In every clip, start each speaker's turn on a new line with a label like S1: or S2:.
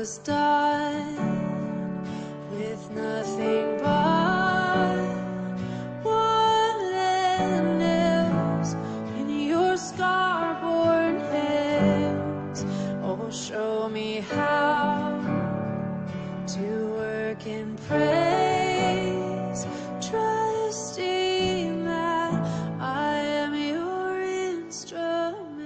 S1: was done with nothing but wood and nails in your scar-born hands. Oh, show me how to work in praise, trusting that I am your instrument.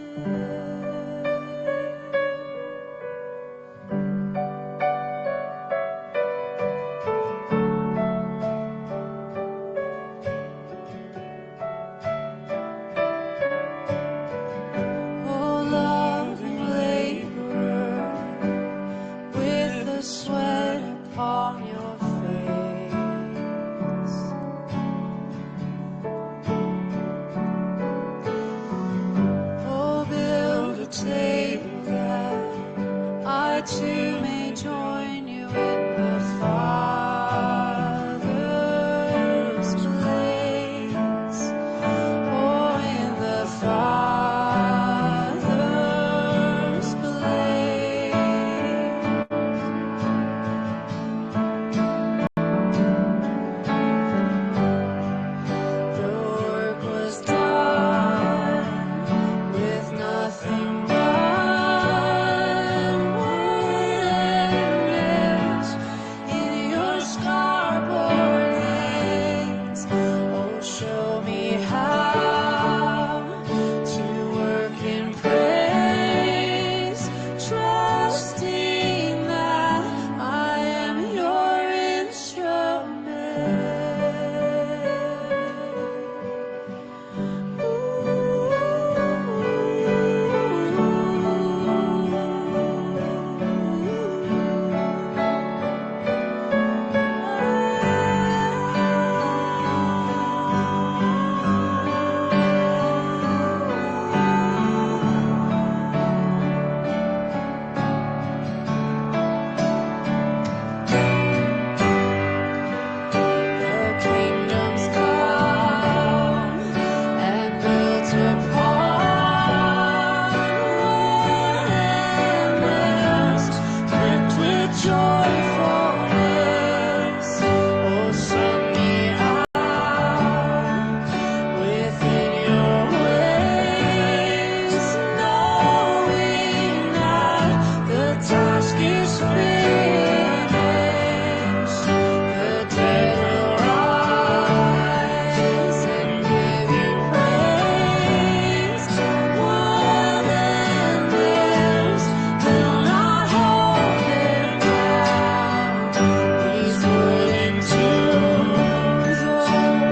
S1: Oh, loving laborer, with the sweat upon your face, oh, build a table that I too may join you in the Father's place, oh, in the Father's place. The work was done with nothing but wood and nails in your scar-born hands. Oh, show me how to work in praise, trusting that I am your instrument. The kingdom's come and built upon wood and nails, pricked with joyfulness. Oh, send me out within your ways, knowing that the task is finished. The dead will rise and give you praise. Wood and nails will not hold them down. These wooden tools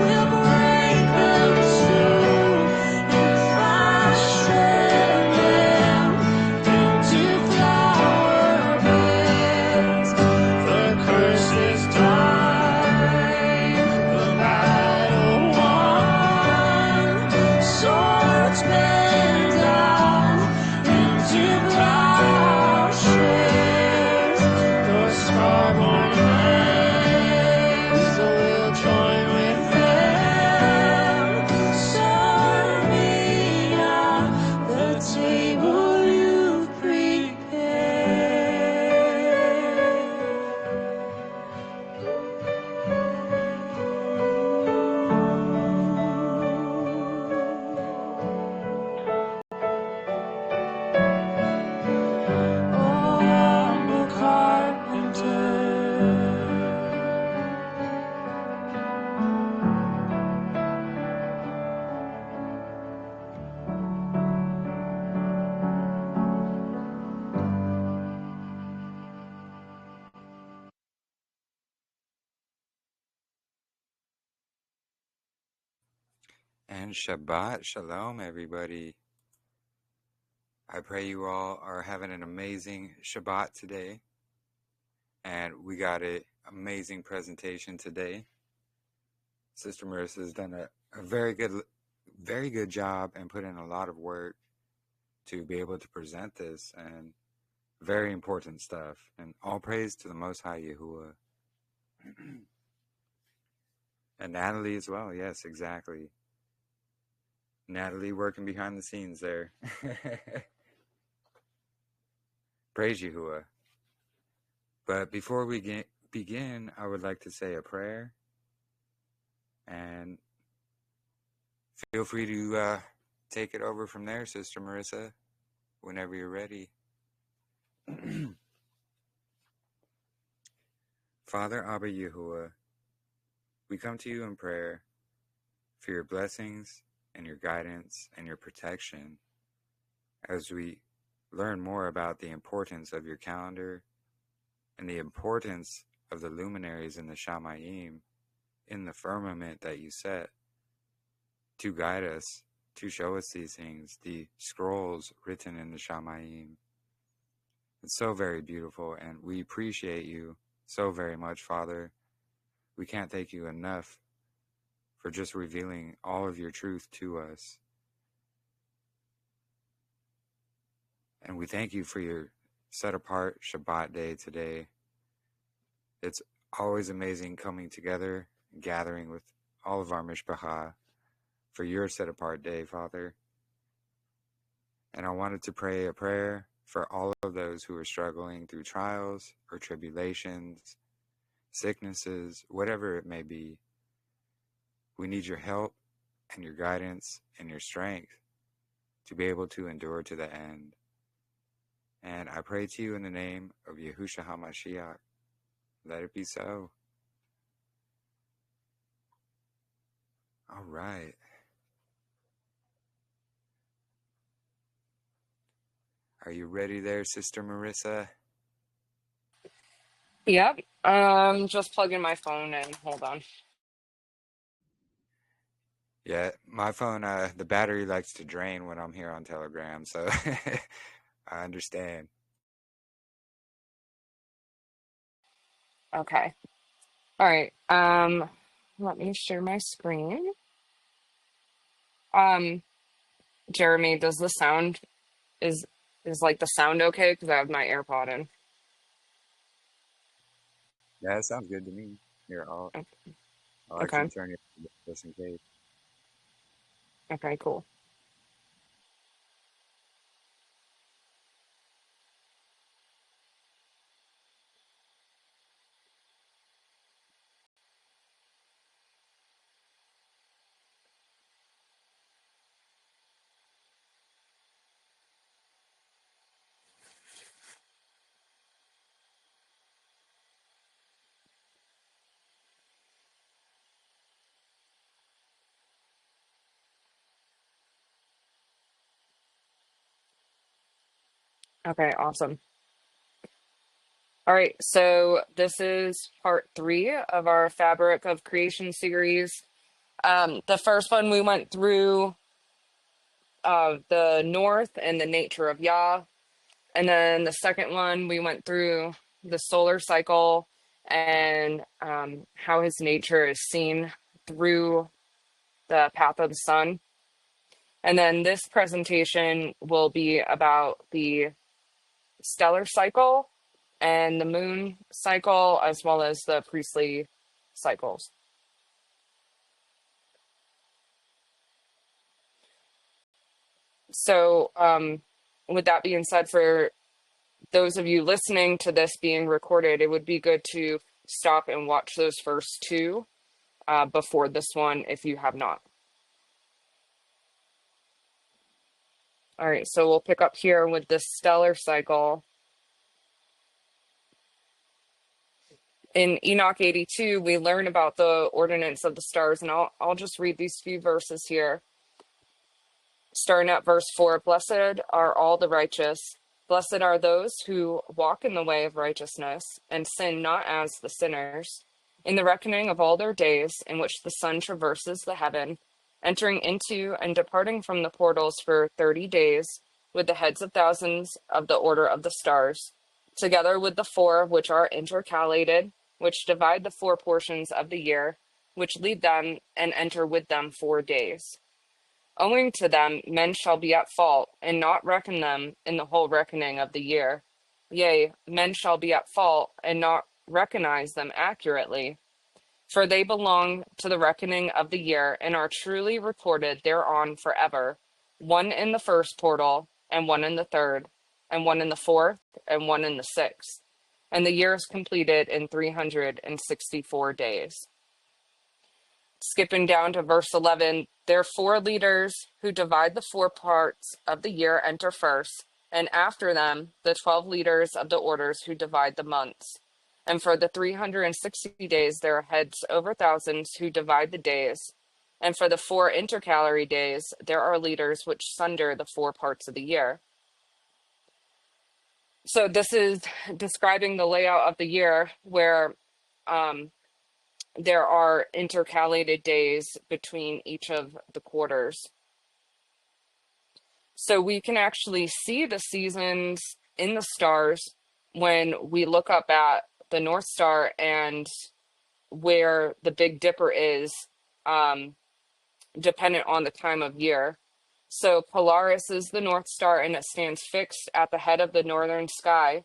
S1: will break them soon and fashion them into flower beds. The curse is done, the battle won, swords bend down into plowshares. Your scar-born hands will join with them, serve me at the table you've prepared. Oh, humble carpenter,
S2: And Shabbat Shalom, everybody. I pray you all are having an amazing Shabbat today. And we got an amazing presentation today. Sister Marissa has done a very good job and put in a lot of work to be able to present this, and very important stuff. And all praise to the Most High Yahuah. And Natalie as well. Yes, exactly. Natalie working behind the scenes there. Praise Yahuah. But before we begin, I would like to say a prayer, and feel free to take it over from there, Sister Marissa, whenever you're ready. Father Abba Yahuah, we come to you in prayer for your blessings and your guidance and your protection as we learn more about the importance of your calendar and the importance of the luminaries in the Shamayim, in the firmament that you set to guide us, to show us these things, the scrolls written in the Shamayim. It's so very beautiful, and we appreciate you so very much, Father. We can't thank you enough for just revealing all of your truth to us. And we thank you for your set-apart Shabbat day today. It's always amazing coming together and gathering with all of our mishpacha for your set-apart day, Father. And I wanted to pray a prayer for all of those who are struggling through trials or tribulations, sicknesses, whatever it may be. We need your help and your guidance and your strength to be able to endure to the end. And I pray to you in the name of Yahushua HaMashiach. Let it be so. All right. Are you ready there, Sister Marissa?
S3: Yep. Just plugging my phone in. Hold on.
S2: Yeah, my phone, the battery likes to drain when I'm here on Telegram, so I understand.
S3: Okay. All right. Let me share my screen. Jeremy, does the sound is like the sound okay? Because I have my AirPod in.
S2: Yeah, that sounds good to me. Here, I'll
S3: Okay.
S2: actually turn it just in case.
S3: Okay, cool. Okay, awesome. All right, so this is part 3 of our Fabric of Creation series. The first one we went through the north and the nature of Yah. And then the second one, we went through the solar cycle and how his nature is seen through the path of the sun. And then this presentation will be about the stellar cycle and the moon cycle, as well as the Priestley cycles. So with that being said, for those of you listening to this being recorded, it would be good to stop and watch those first 2 before this one if you have not. All right, so we'll pick up here with the stellar cycle. In Enoch 82, we learn about the ordinance of the stars, and I'll just read these few verses here. Starting at verse 4, blessed are all the righteous. Blessed are those who walk in the way of righteousness and sin not as the sinners. In the reckoning of all their days in which the sun traverses the heaven, entering into and departing from the portals for 30 days, with the heads of thousands of the order of the stars, together with the 4 which are intercalated, which divide the 4 portions of the year, which lead them and enter with them 4 days. Owing to them, men shall be at fault, and not reckon them in the whole reckoning of the year. Yea, men shall be at fault, and not recognize them accurately. For they belong to the reckoning of the year, and are truly recorded thereon forever, 1 in the first portal, and 1 in the third, and 1 in the fourth, and 1 in the sixth. and the year is completed in 364 days. Skipping down to verse 11, there are 4 leaders who divide the 4 parts of the year enter first, and after them, the 12 leaders of the orders who divide the months. And for the 360 days, there are heads over thousands who divide the days. And for the 4 intercalary days, there are leaders which sunder the 4 parts of the year. So this is describing the layout of the year where there are intercalated days between each of the quarters. So we can actually see the seasons in the stars when we look up at the North Star and where the Big Dipper is, dependent on the time of year. So Polaris is the North Star, and it stands fixed at the head of the northern sky.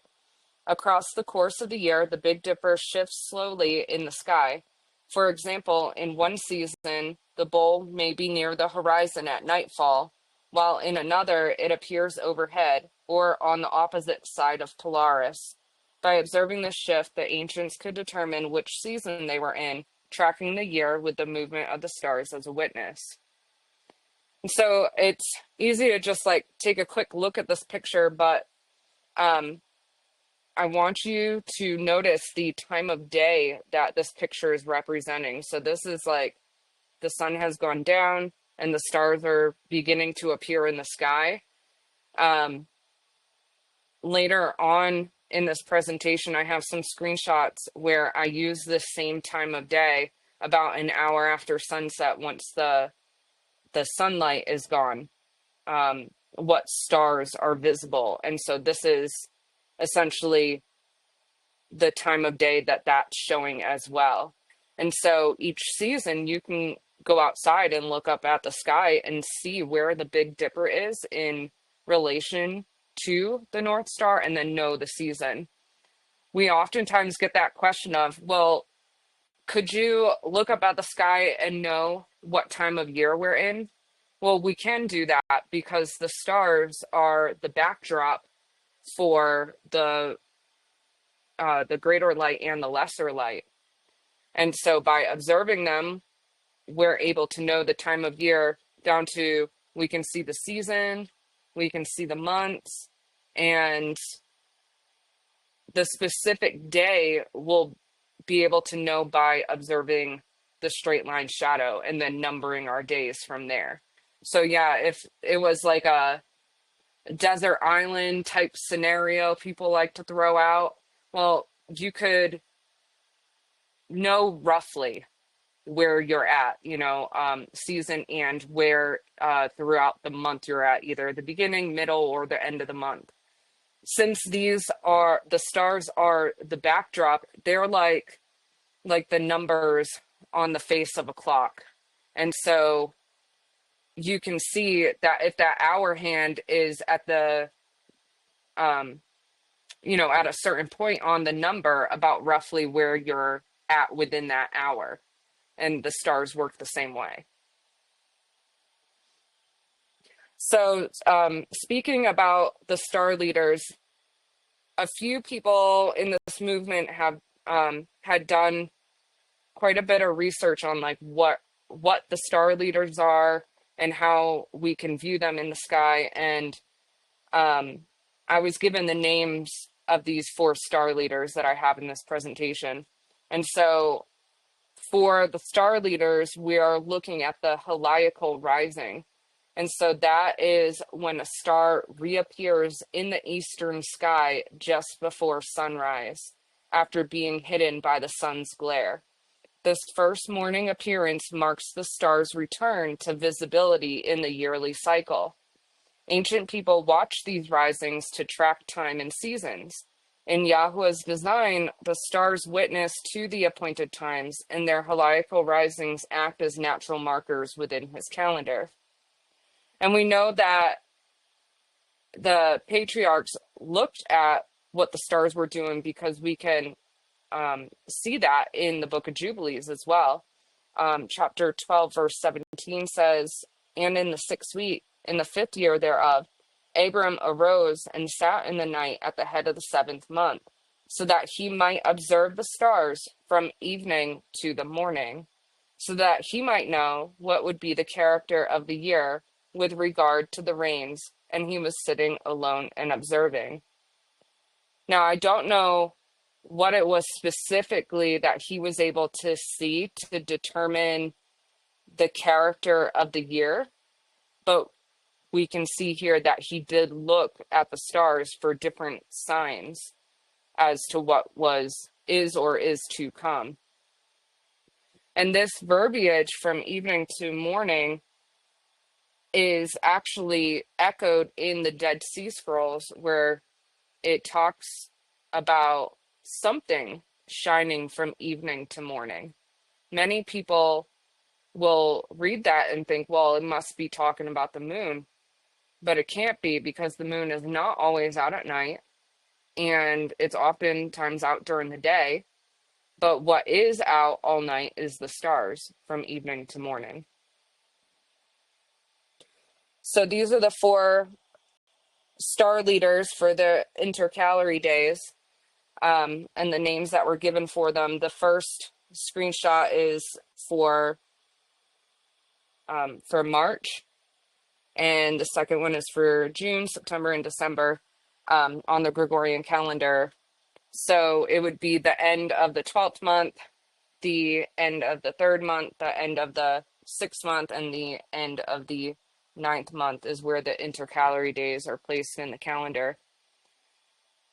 S3: Across the course of the year, the Big Dipper shifts slowly in the sky. For example, in one season, the bull may be near the horizon at nightfall, while in another it appears overhead or on the opposite side of Polaris. By observing this shift, the ancients could determine which season they were in, tracking the year with the movement of the stars as a witness. And so it's easy to just like take a quick look at this picture, but I want you to notice the time of day that this picture is representing. So this is like the sun has gone down and the stars are beginning to appear in the sky. Later on in this presentation, I have some screenshots where I use this same time of day about an hour after sunset once the sunlight is gone, what stars are visible. And so this is essentially the time of day that that's showing as well. And so each season you can go outside and look up at the sky and see where the Big Dipper is in relation to the North Star and then know the season. We oftentimes get that question of, well, could you look up at the sky and know what time of year we're in? Well, we can do that because the stars are the backdrop for the greater light and the lesser light. And so by observing them, we're able to know the time of year down to, we can see the season, we can see the months, and the specific day we'll be able to know by observing the straight line shadow and then numbering our days from there. So yeah, if it was like a desert island type scenario people like to throw out, well, you could know roughly where you're at, season and where throughout the month you're at, either the beginning, middle, or the end of the month. Since the stars are the backdrop, they're like the numbers on the face of a clock. And so you can see that if that hour hand is at the at a certain point on the number, about roughly where you're at within that hour. And the stars work the same way. So speaking about the star leaders, a few people in this movement have had done quite a bit of research on like what the star leaders are and how we can view them in the sky. And I was given the names of these 4 star leaders that I have in this presentation. And so for the star leaders, we are looking at the heliacal rising. And so that is when a star reappears in the eastern sky just before sunrise, after being hidden by the sun's glare. This first morning appearance marks the star's return to visibility in the yearly cycle. Ancient people watched these risings to track time and seasons. In Yahuah's design, the stars witness to the appointed times, and their heliacal risings act as natural markers within his calendar. And we know that the patriarchs looked at what the stars were doing because we can see that in the book of Jubilees as well. Chapter 12, verse 17 says, "And in the 6th week, in the 5th year thereof, Abram arose and sat in the night at the head of the 7th month. so that he might observe the stars from evening to the morning, so that he might know what would be the character of the year with regard to the rains, and he was sitting alone and observing. Now, I don't know what it was specifically that he was able to see to determine the character of the year, but we can see here that he did look at the stars for different signs as to what is or is to come. And this verbiage from evening to morning is actually echoed in the Dead Sea Scrolls, where it talks about something shining from evening to morning. Many people will read that and think, well, it must be talking about the moon, but it can't be, because the moon is not always out at night, and it's oftentimes out during the day. But what is out all night is the stars from evening to morning. So these are the 4 star leaders for the intercalary days, and the names that were given for them. The first screenshot is for March, and the second one is for June, September, and December on the Gregorian calendar. So it would be the end of the 12th month, the end of the 3rd month, the end of the 6th month, and the end of the 9th month is where the intercalary days are placed in the calendar.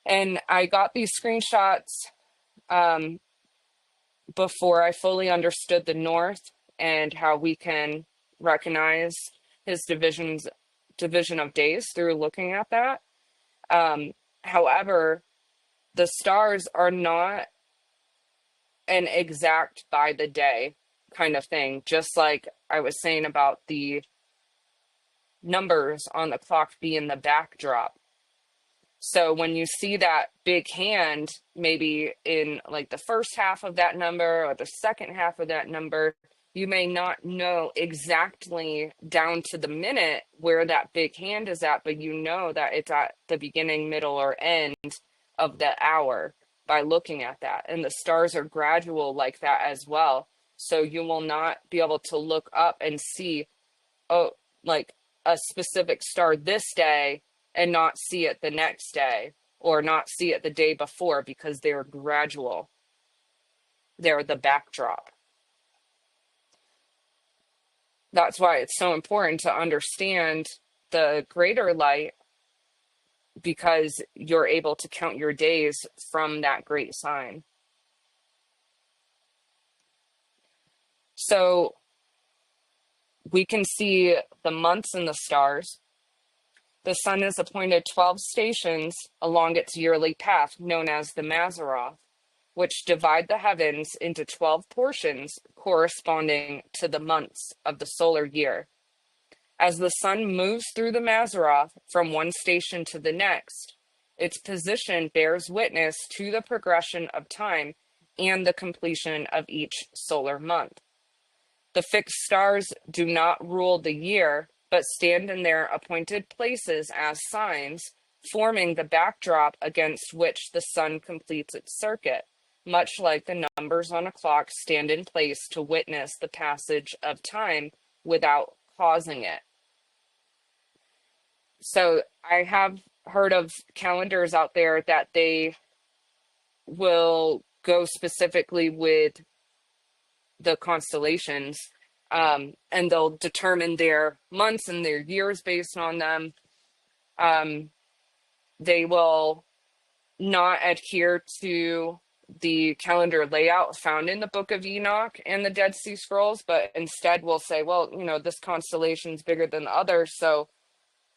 S3: And I got these screenshots before I fully understood the North and how we can recognize his division of days through looking at that. However, the stars are not an exact by the day kind of thing, just like I was saying about the numbers on the clock being the backdrop. So when you see that big hand, maybe in like the first half of that number or the second half of that number, you may not know exactly down to the minute where that big hand is at, but you know that it's at the beginning, middle, or end of the hour by looking at that. And the stars are gradual like that as well. So you will not be able to look up and see, oh, like a specific star this day and not see it the next day, or not see it the day before, because they're gradual. They're the backdrop. That's why it's so important to understand the greater light, because you're able to count your days from that great sign. So we can see the months in the stars. The sun is appointed 12 stations along its yearly path, known as the Mazzaroth, which divide the heavens into 12 portions corresponding to the months of the solar year. As the sun moves through the Mazzaroth from one station to the next, its position bears witness to the progression of time and the completion of each solar month. The fixed stars do not rule the year, but stand in their appointed places as signs, forming the backdrop against which the sun completes its circuit, much like the numbers on a clock stand in place to witness the passage of time without causing it. So I have heard of calendars out there that they will go specifically with the constellations, and they'll determine their months and their years based on them. They will not adhere to the calendar layout found in the Book of Enoch and the Dead Sea Scrolls, but instead will say, well, this constellation's bigger than the other, so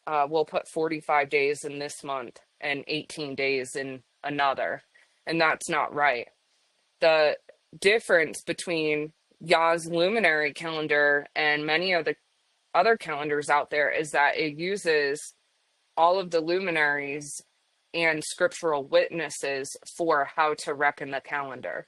S3: we'll put 45 days in this month and 18 days in another. And that's not right. The difference between Yah's luminary calendar and many of the other calendars out there is that it uses all of the luminaries and scriptural witnesses for how to reckon the calendar.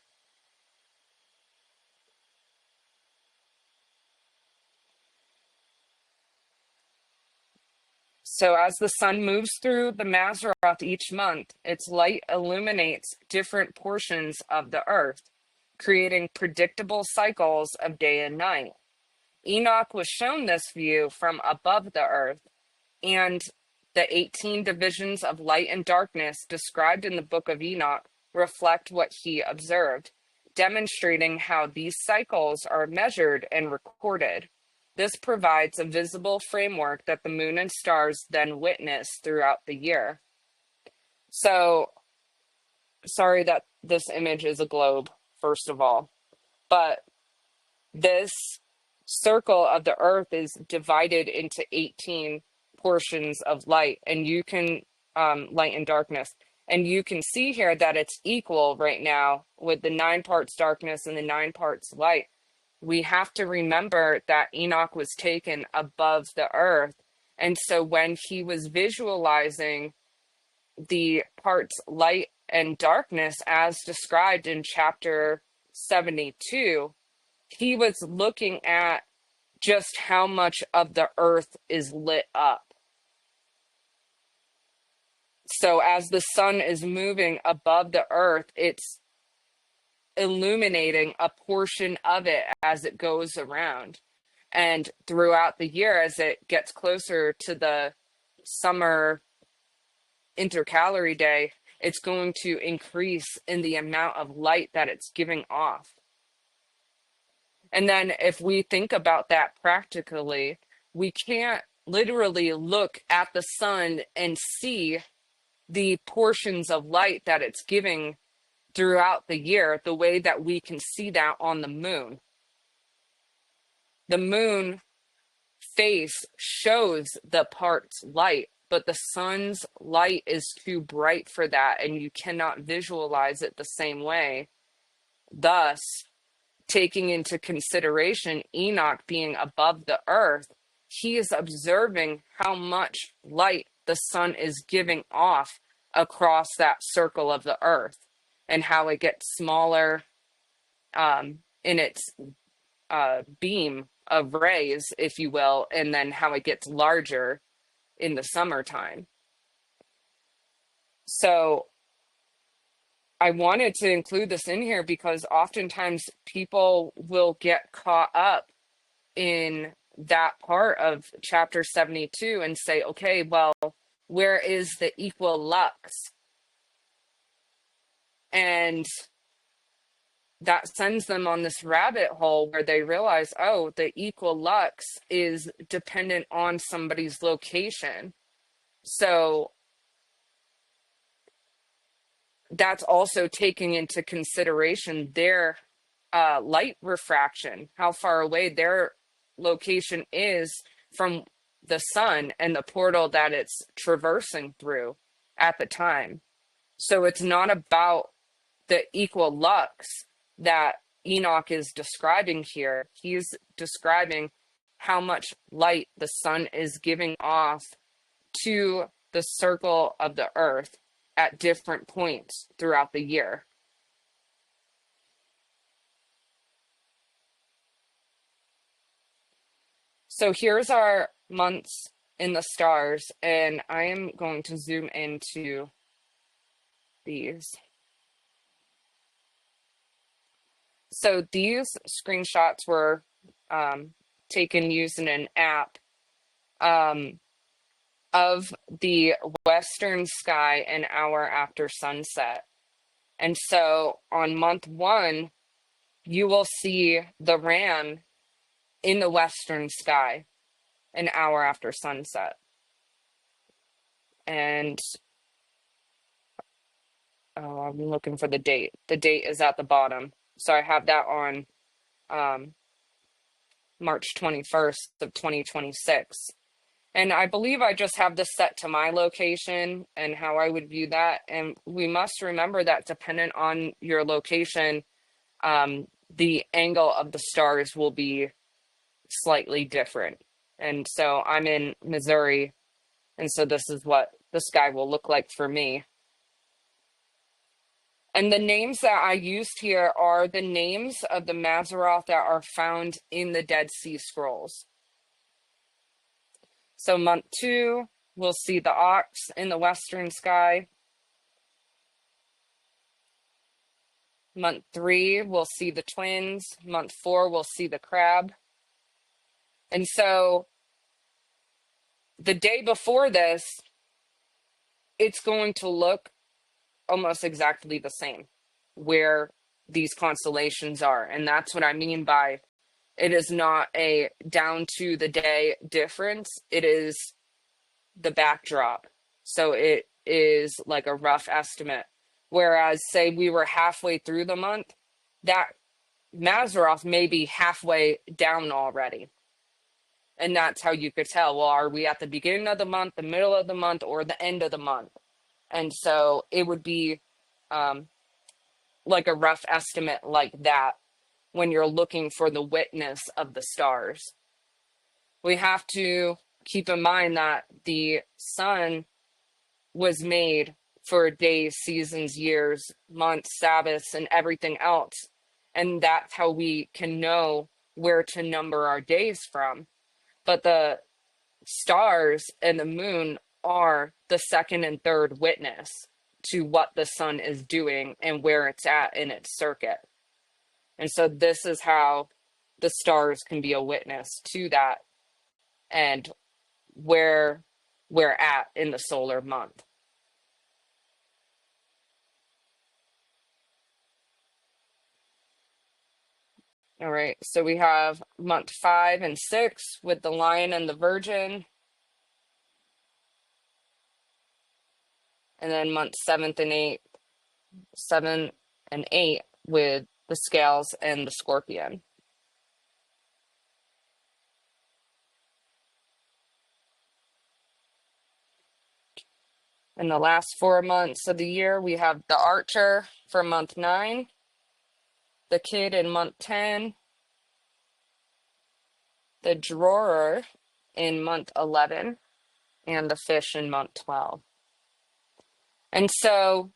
S3: So as the sun moves through the Mazzaroth each month, its light illuminates different portions of the earth, creating predictable cycles of day and night. Enoch was shown this view from above the earth, and the 18 divisions of light and darkness described in the book of Enoch reflect what he observed, demonstrating how these cycles are measured and recorded. This provides a visible framework that the moon and stars then witness throughout the year. So, sorry that this image is a globe, first of all, but this circle of the earth is divided into 18 portions of light, and you can, light and darkness. And you can see here that it's equal right now with the 9 parts darkness and the 9 parts light. We have to remember that Enoch was taken above the earth. And so when he was visualizing the parts light and darkness as described in chapter 72, he was looking at just how much of the earth is lit up. So as the sun is moving above the earth, it's illuminating a portion of it as it goes around. And throughout the year, as it gets closer to the summer intercalary day, it's going to increase in the amount of light that it's giving off. And then if we think about that practically, we can't literally look at the sun and see the portions of light that it's giving throughout the year the way that we can see that on the moon. The moon face shows the parts light, but the sun's light is too bright for that, and you cannot visualize it the same way. Thus, taking into consideration Enoch being above the earth, he is observing how much light the sun is giving off across that circle of the earth, and how it gets smaller in its beam of rays, if you will, and then how it gets larger in the summertime. So I wanted to include this in here because oftentimes people will get caught up in that part of chapter 72 and say, okay, well, where is the equal lux? And that sends them on this rabbit hole where they realize, oh, the equal lux is dependent on somebody's location. So that's also taking into consideration their light refraction, how far away their location is from the sun and the portal that it's traversing through at the time. So it's not about the equal lux that Enoch is describing here. He's describing how much light the sun is giving off to the circle of the earth at different points throughout the year. So here's our months in the stars, and I am going to zoom into these. So these screenshots were taken using an app of the western sky an hour after sunset. And so on month 1, you will see the ram in the western sky an hour after sunset. And I'm looking for the date. The date is at the bottom. So I have that on March 21st of 2026. And I believe I just have this set to my location and how I would view that. And we must remember that dependent on your location, the angle of the stars will be slightly different. And so I'm in Missouri, and so this is what the sky will look like for me. And the names that I used here are the names of the Mazzaroth that are found in the Dead Sea Scrolls. So month 2, we'll see the ox in the western sky. Month 3, we'll see the twins. Month 4, we'll see the crab. And so the day before this, it's going to look almost exactly the same where these constellations are. And that's what I mean by it is not a down to the day difference. It is the backdrop. So it is like a rough estimate. Whereas, say we were halfway through the month, that Mazzaroth may be halfway down already. And that's how you could tell, well, are we at the beginning of the month, the middle of the month, or the end of the month? And so it would be like a rough estimate like that when you're looking for the witness of the stars. We have to keep in mind that the sun was made for days, seasons, years, months, Sabbaths, and everything else. And that's how we can know where to number our days from. But the stars and the moon are the second and third witness to what the sun is doing and where it's at in its circuit. And so this is how the stars can be a witness to that and where we're at in the solar month. All right, so we have month 5 and 6 with the lion and the virgin. And then month 7 and 8 with the scales and the scorpion. In the last 4 months of the year, we have the archer for month 9, the kid in month 10, the drawer in month 11, and the fish in month 12. And so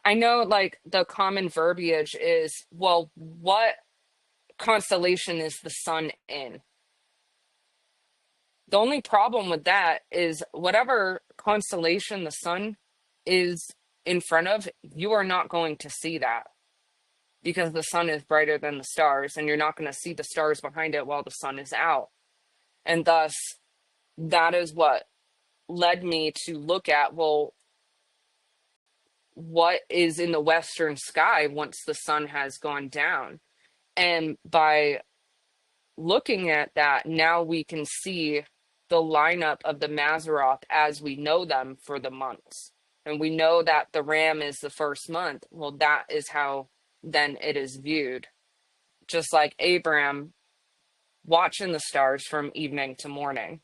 S3: I know like the common verbiage is, well, what constellation is the sun in? The only problem with that is whatever constellation the sun is in front of, you are not going to see that because the sun is brighter than the stars, and you're not going to see the stars behind it while the sun is out. And thus, that is what led me to look at, well, what is in the western sky once the sun has gone down? And by looking at that, now we can see the lineup of the Mazzaroth as we know them for the months. And we know that the ram is the first month. Well, that is how then it is viewed. Just like Abraham watching the stars from evening to morning.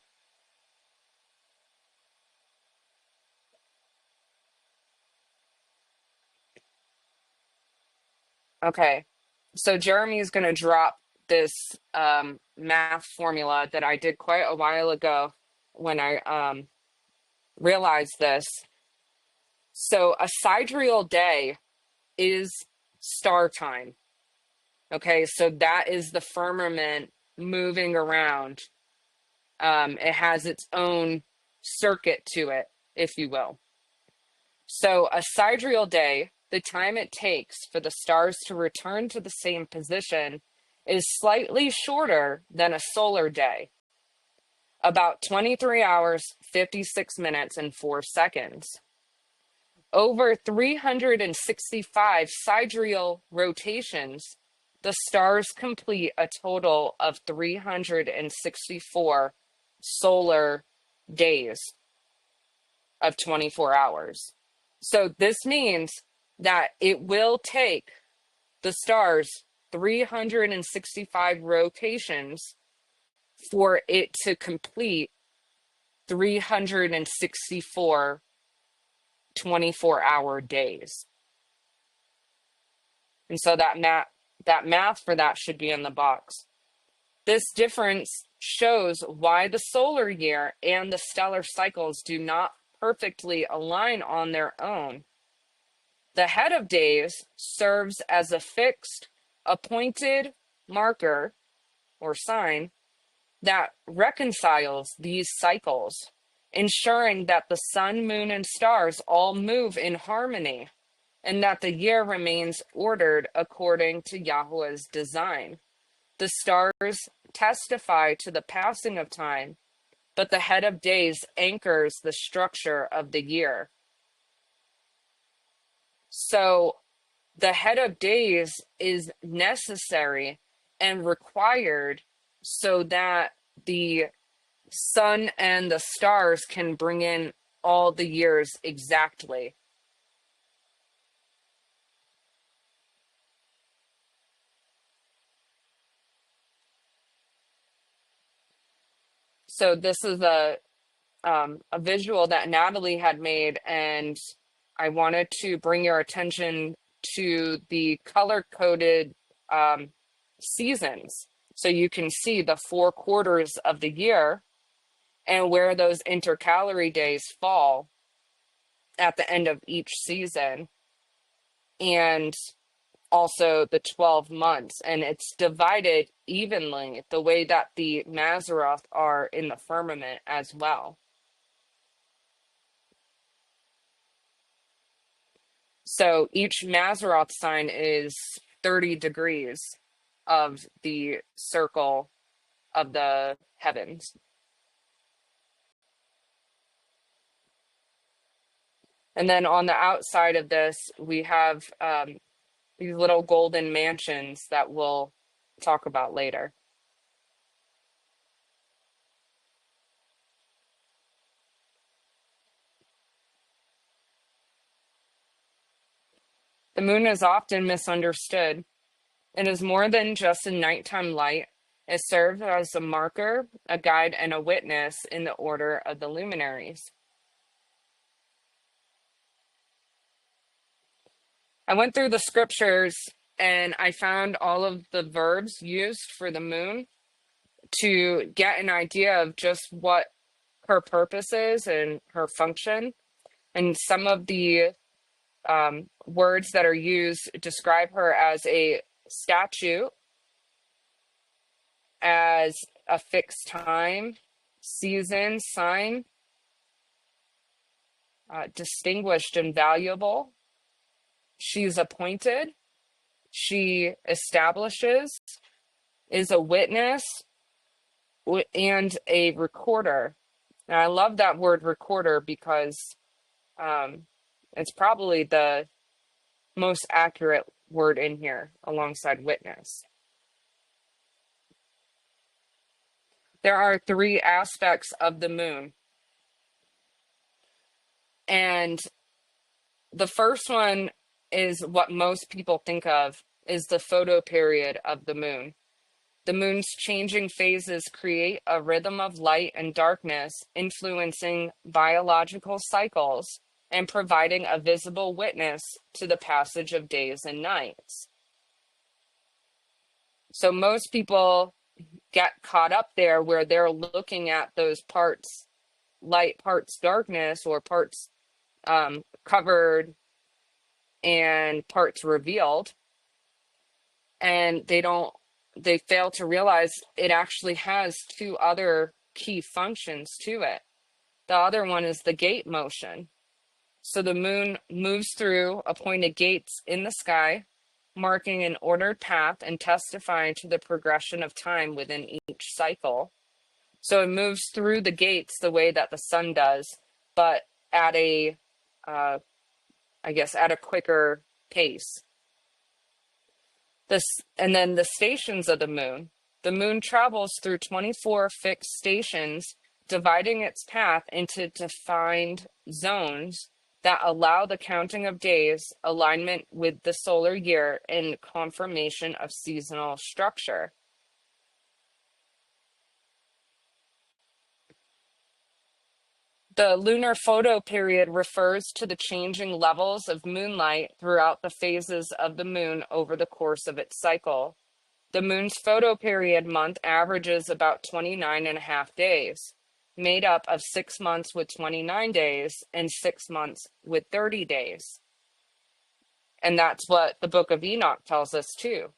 S3: Okay, so Jeremy is going to drop this math formula that I did quite a while ago when I realized this. So a sidereal day is star time. Okay, so that is the firmament moving around. It has its own circuit to it, if you will. So a sidereal day, the time it takes for the stars to return to the same position, is slightly shorter than a solar day, about 23 hours, 56 minutes, and 4 seconds. Over 365 sidereal rotations, the stars complete a total of 364 solar days of 24 hours. So this means that it will take the stars 365 rotations for it to complete 364 24-hour days. And so that math for that should be in the box. This difference shows why the solar year and the stellar cycles do not perfectly align on their own. The head of days serves as a fixed, appointed marker or sign that reconciles these cycles, ensuring that the sun, moon, and stars all move in harmony and that the year remains ordered according to Yahuah's design. The stars testify to the passing of time, but the head of days anchors the structure of the year. So the head of days is necessary and required so that the sun and the stars can bring in all the years exactly. So this is a visual that Natalie had made, and I wanted to bring your attention to the color-coded seasons. So you can see the 4 quarters of the year and where those intercalary days fall at the end of each season, and also the 12 months. And it's divided evenly the way that the Mazzaroth are in the firmament as well. So each Mazzaroth sign is 30 degrees of the circle of the heavens. And then on the outside of this, we have these little golden mansions that we'll talk about later. The moon is often misunderstood. It is more than just a nighttime light. It serves as a marker, a guide, and a witness in the order of the luminaries. I went through the scriptures and I found all of the verbs used for the moon to get an idea of just what her purpose is and her function. And some of the words that are used describe her as a statute, as a fixed time, season, sign, distinguished and valuable. She's appointed, she establishes, is a witness, and a recorder. And I love that word recorder because it's probably the most accurate word in here alongside witness. There are 3 aspects of the moon. And the first one is what most people think of is the photo period of the moon. The moon's changing phases create a rhythm of light and darkness, influencing biological cycles and providing a visible witness to the passage of days and nights. So most people get caught up there where they're looking at those parts light, parts darkness, or parts covered and parts revealed, and they fail to realize it actually has 2 other key functions to it. The other one is the gate motion. So the moon moves through appointed gates in the sky, marking an ordered path and testifying to the progression of time within each cycle. So it moves through the gates the way that the sun does, but at a at a quicker pace. And then the stations of the moon. The moon travels through 24 fixed stations, dividing its path into defined zones that allow the counting of days, alignment with the solar year, and confirmation of seasonal structure. The lunar photo period refers to the changing levels of moonlight throughout the phases of the moon over the course of its cycle. The moon's photo period month averages about 29.5 days, made up of 6 months with 29 days and 6 months with 30 days. And that's what the book of Enoch tells us too.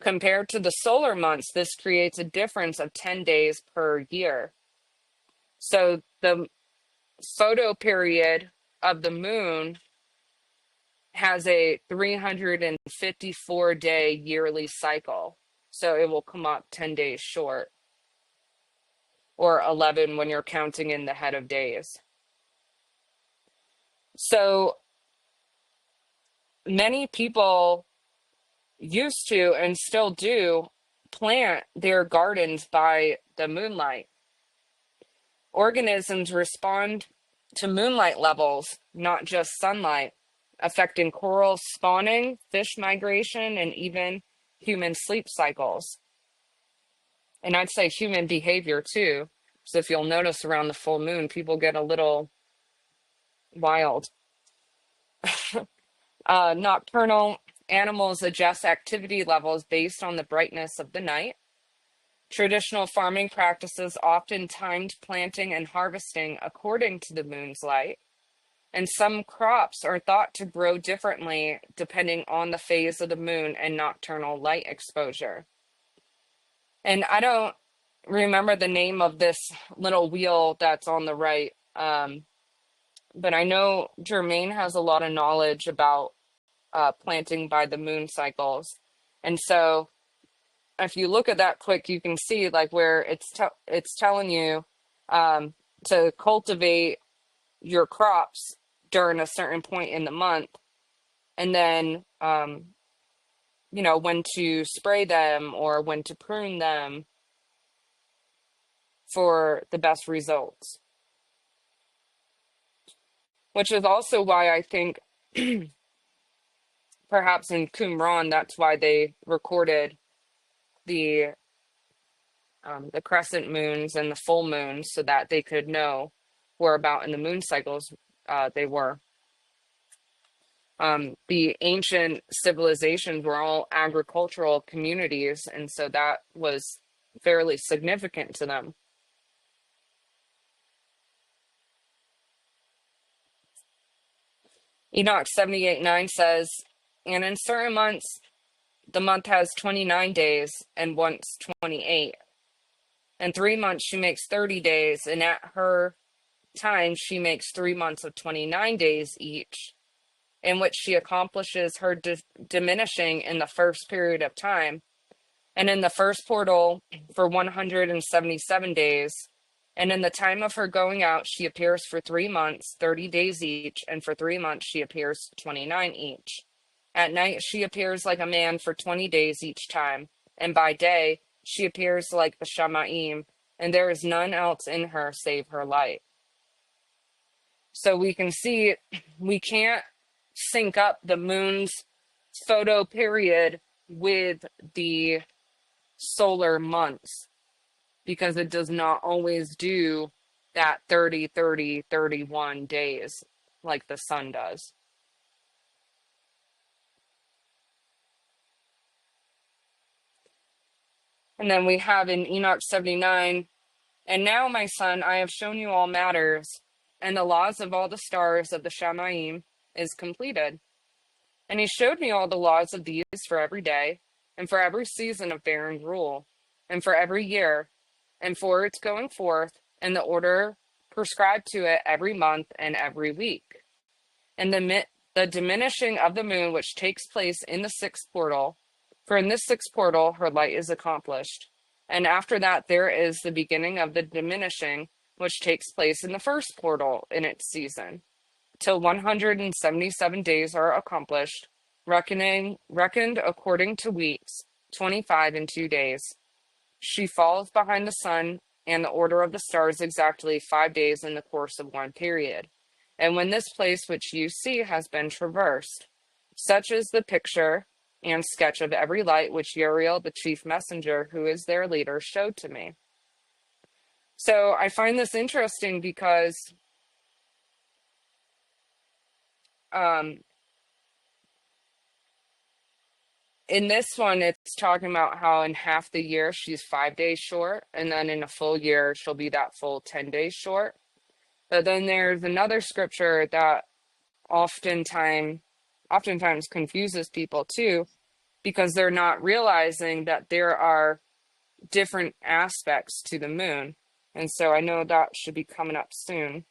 S3: Compared to the solar months, this creates a difference of 10 days per year. So the photo period of the moon has a 354-day yearly cycle. So it will come up 10 days short, or 11 when you're counting in the head of days. So many people used to and still do plant their gardens by the moonlight. Organisms respond to moonlight levels, not just sunlight, affecting coral spawning, fish migration, and even human sleep cycles. And I'd say human behavior too. So if you'll notice around the full moon, people get a little wild. Nocturnal animals adjust activity levels based on the brightness of the night. Traditional farming practices often timed planting and harvesting according to the moon's light, and some crops are thought to grow differently depending on the phase of the moon and nocturnal light exposure. And I don't remember the name of this little wheel that's on the right, but I know Jermaine has a lot of knowledge about planting by the moon cycles. And so if you look at that quick, you can see like where it's telling you to cultivate your crops during a certain point in the month, and then when to spray them or when to prune them for the best results. Which is also why I think perhaps in Qumran, that's why they recorded the crescent moons and the full moons, so that they could know where about in the moon cycles they were. The ancient civilizations were all agricultural communities, and so that was fairly significant to them. Enoch 78:9 says, and in certain months, the month has 29 days, and once 28. In 3 months, she makes 30 days, and at her time, she makes 3 months of 29 days each, in which she accomplishes her diminishing in the first period of time, and in the first portal for 177 days. And in the time of her going out, she appears for 3 months, 30 days each, and for 3 months she appears 29 each. At night she appears like a man for 20 days each time, and by day she appears like the Shamaim, and there is none else in her save her light. So we can see we can't sync up the moon's photo period with the solar months, because it does not always do that 30, 30, 31 days like the sun does. And then we have in Enoch 79, and now, my son, I have shown you all matters, and the laws of all the stars of the Shamaim is completed. And he showed me all the laws of these for every day, and for every season of barren rule, and for every year, and for its going forth, and the order prescribed to it every month and every week. And the diminishing of the moon, which takes place in the sixth portal, for in this sixth portal her light is accomplished. And after that there is the beginning of the diminishing, which takes place in the first portal in its season, till 177 days are accomplished, reckoned according to weeks, 25 and 2 days. She falls behind the sun and the order of the stars exactly 5 days in the course of one period. And when this place which you see has been traversed, such is the picture and sketch of every light which Uriel, the chief messenger, who is their leader, showed to me. So I find this interesting because in this one, it's talking about how in half the year she's 5 days short, and then in a full year she'll be that full 10 days short. But then there's another scripture that oftentimes confuses people too, because they're not realizing that there are different aspects to the moon. And so I know that should be coming up soon.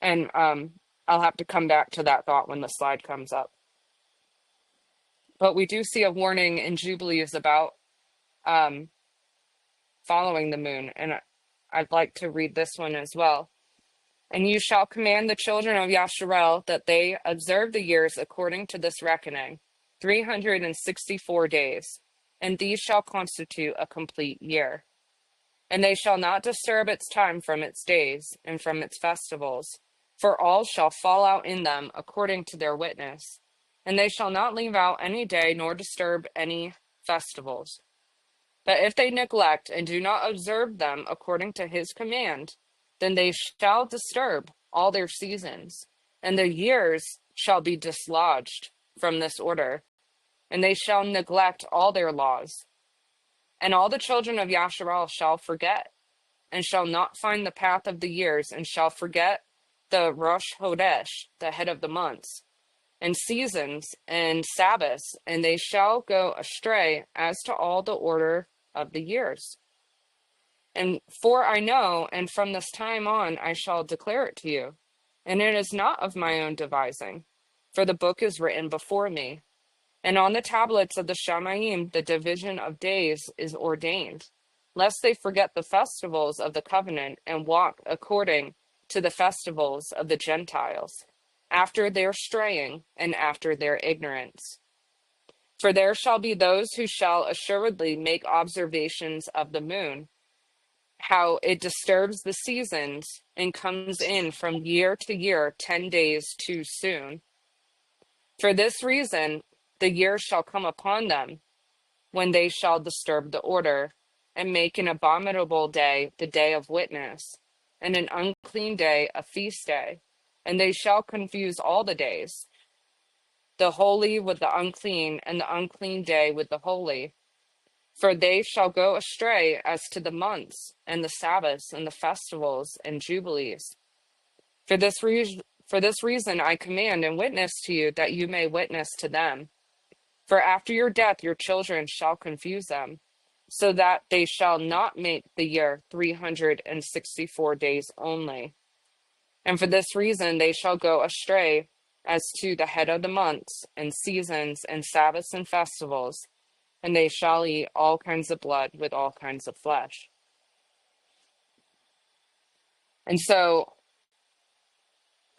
S3: And I'll have to come back to that thought when the slide comes up. But we do see a warning in Jubilees about following the moon. And I'd like to read this one as well. And you shall command the children of Yasharel that they observe the years according to this reckoning, 364 days, and these shall constitute a complete year. And they shall not disturb its time from its days and from its festivals, for all shall fall out in them according to their witness. And they shall not leave out any day nor disturb any festivals. But if they neglect and do not observe them according to his command, then they shall disturb all their seasons, and their years shall be dislodged from this order, and they shall neglect all their laws. And all the children of Yasharal shall forget, and shall not find the path of the years, and shall forget the Rosh Hodesh, the head of the months, and seasons, and Sabbaths, and they shall go astray as to all the order of the years. And for I know, and from this time on I shall declare it to you, and it is not of my own devising, for the book is written before me. And on the tablets of the Shamayim the division of days is ordained, lest they forget the festivals of the covenant and walk according to the festivals of the Gentiles, after their straying and after their ignorance. For there shall be those who shall assuredly make observations of the moon, how it disturbs the seasons and comes in from year to year 10 days too soon. For this reason, the year shall come upon them when they shall disturb the order, and make an abominable day the day of witness, and an unclean day a feast day. And they shall confuse all the days, the holy with the unclean, and the unclean day with the holy. For they shall go astray as to the months, and the Sabbaths, and the festivals, and jubilees. For this reason I command and witness to you, that you may witness to them. For after your death your children shall confuse them, so that they shall not make the year 364 days only. And for this reason they shall go astray as to the head of the months, and seasons, and Sabbaths, and festivals, and they shall eat all kinds of blood with all kinds of flesh. And so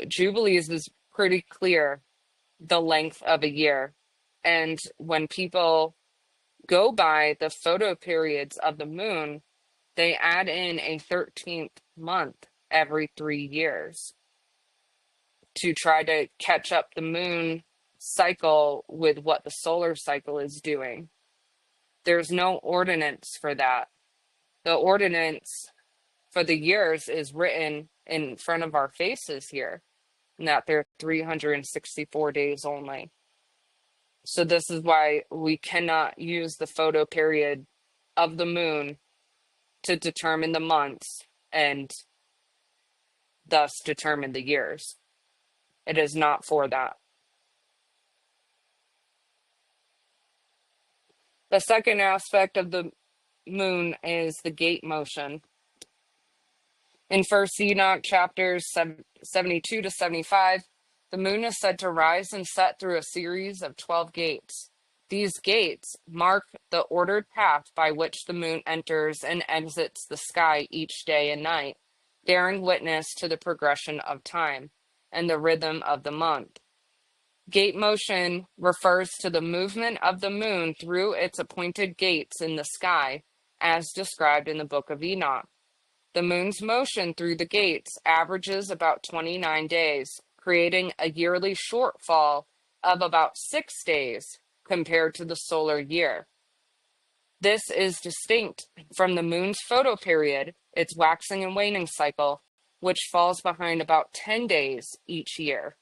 S3: Jubilees is pretty clear, the length of a year. And when people go by the photo periods of the moon, they add in a 13th month every 3 years to try to catch up the moon cycle with what the solar cycle is doing. There's no ordinance for that. The ordinance for the years is written in front of our faces here, and that they're 364 days only. So this is why we cannot use the photo period of the moon to determine the months and thus determine the years. It is not for that. The second aspect of the moon is the gate motion. In 1 Enoch chapters 72 to 75, the moon is said to rise and set through a series of 12 gates. These gates mark the ordered path by which the moon enters and exits the sky each day and night, bearing witness to the progression of time and the rhythm of the month. Gate motion refers to the movement of the moon through its appointed gates in the sky, as described in the book of Enoch. The moon's motion through the gates averages about 29 days, creating a yearly shortfall of about 6 days compared to the solar year. This is distinct from the moon's photo period, its waxing and waning cycle, which falls behind about 10 days each year.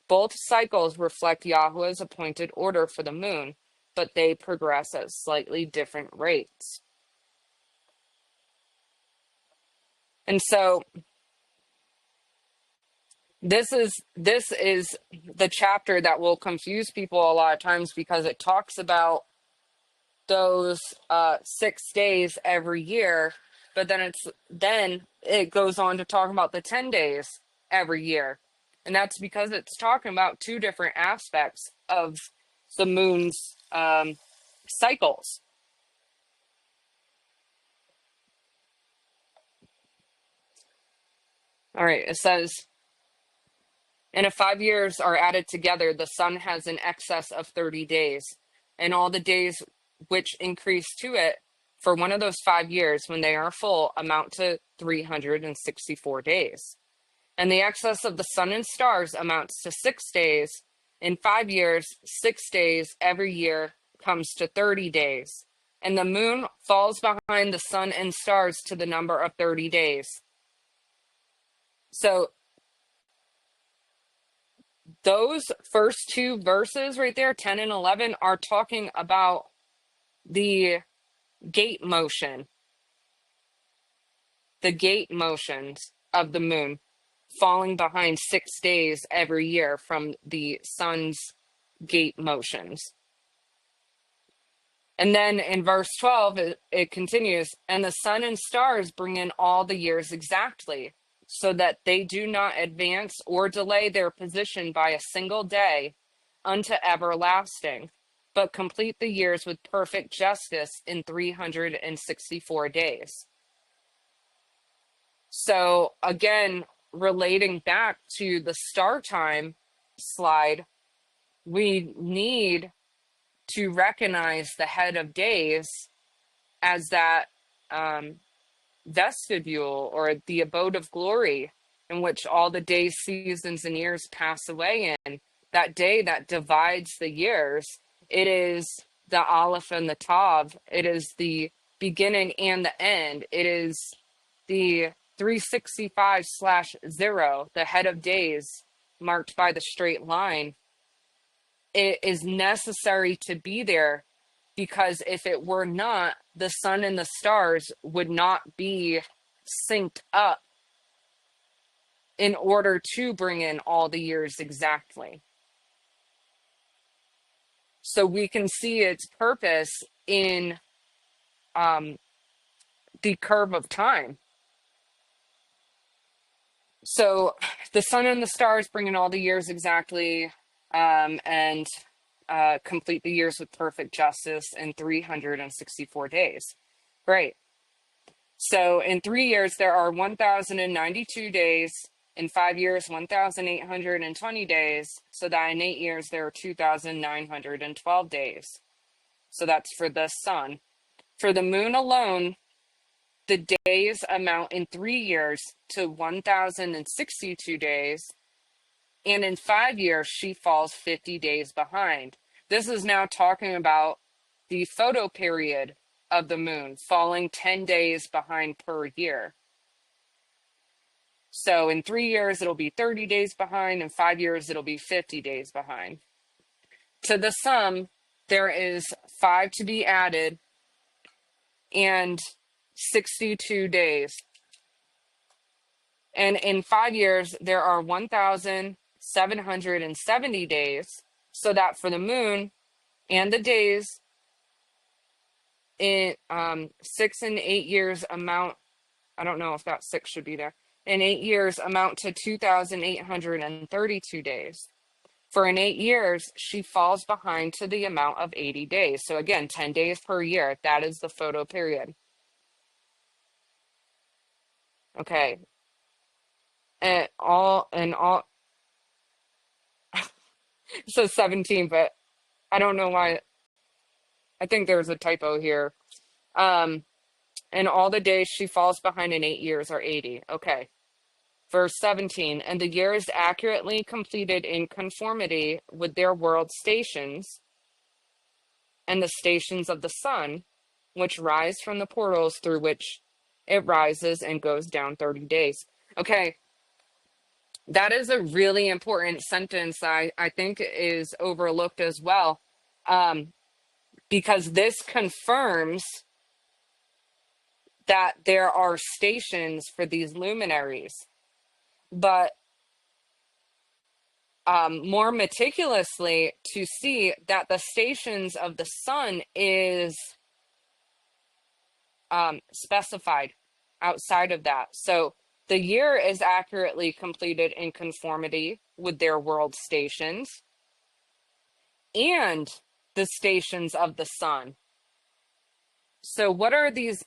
S3: Both cycles reflect Yahuah's appointed order for the moon, but they progress at slightly different rates. And so this is the chapter that will confuse people a lot of times, because it talks about those 6 days every year, but then it goes on to talk about the 10 days every year. And that's because it's talking about two different aspects of the moon's cycles. All right, it says, and if 5 years are added together, the sun has an excess of 30 days, and all the days which increase to it for one of those 5 years when they are full amount to 364 days. And the excess of the sun and stars amounts to 6 days. In 5 years, 6 days every year comes to 30 days. And the moon falls behind the sun and stars to the number of 30 days. So those first two verses right there, 10 and 11, are talking about the gate motion, the gate motions of the moon falling behind 6 days every year from the sun's gate motions. And then in verse 12, it continues, and the sun and stars bring in all the years exactly, so that they do not advance or delay their position by a single day unto everlasting, but complete the years with perfect justice in 364 days. So again, relating back to the star time slide, we need to recognize the head of days as that vestibule, or the abode of glory, in which all the days, seasons, and years pass away in. That day that divides the years, it is the Aleph and the Tav. It is the beginning and the end. It is the 365/0, the head of days marked by the straight line. It is necessary to be there, because if it were not, the sun and the stars would not be synced up in order to bring in all the years exactly. So we can see its purpose in the curve of time. So the sun and the stars bring in all the years exactly, and complete the years with perfect justice in 364 days. Great. So in 3 years, there are 1,092 days. In 5 years, 1,820 days. So that in 8 years, there are 2,912 days. So that's for the sun. For the moon alone, the days amount in 3 years to 1,062 days. And in 5 years, she falls 50 days behind. This is now talking about the photo period of the moon falling 10 days behind per year. So in 3 years, it'll be 30 days behind. In 5 years, it'll be 50 days behind. To the sum, there is 5 to be added and 62 days. And in 5 years, there are 1,770 days. So that for the moon and the days in 6 and 8 years amount, I don't know if that 6 should be there, in 8 years amount to 2,832 days. For in 8 years, she falls behind to the amount of 80 days. So again, 10 days per year. That is the photo period. Okay. And all, it says 17, but I don't know why. I think there's a typo here. And all the days she falls behind in 8 years are 80. Okay. Verse 17, and the years accurately completed in conformity with their world stations and the stations of the sun, which rise from the portals through which it rises and goes down 30 days. Okay, that is a really important sentence I think is overlooked as well, because this confirms that there are stations for these luminaries. But more meticulously to see that the stations of the sun is specified outside of that. So the year is accurately completed in conformity with their world stations and the stations of the sun. So what are these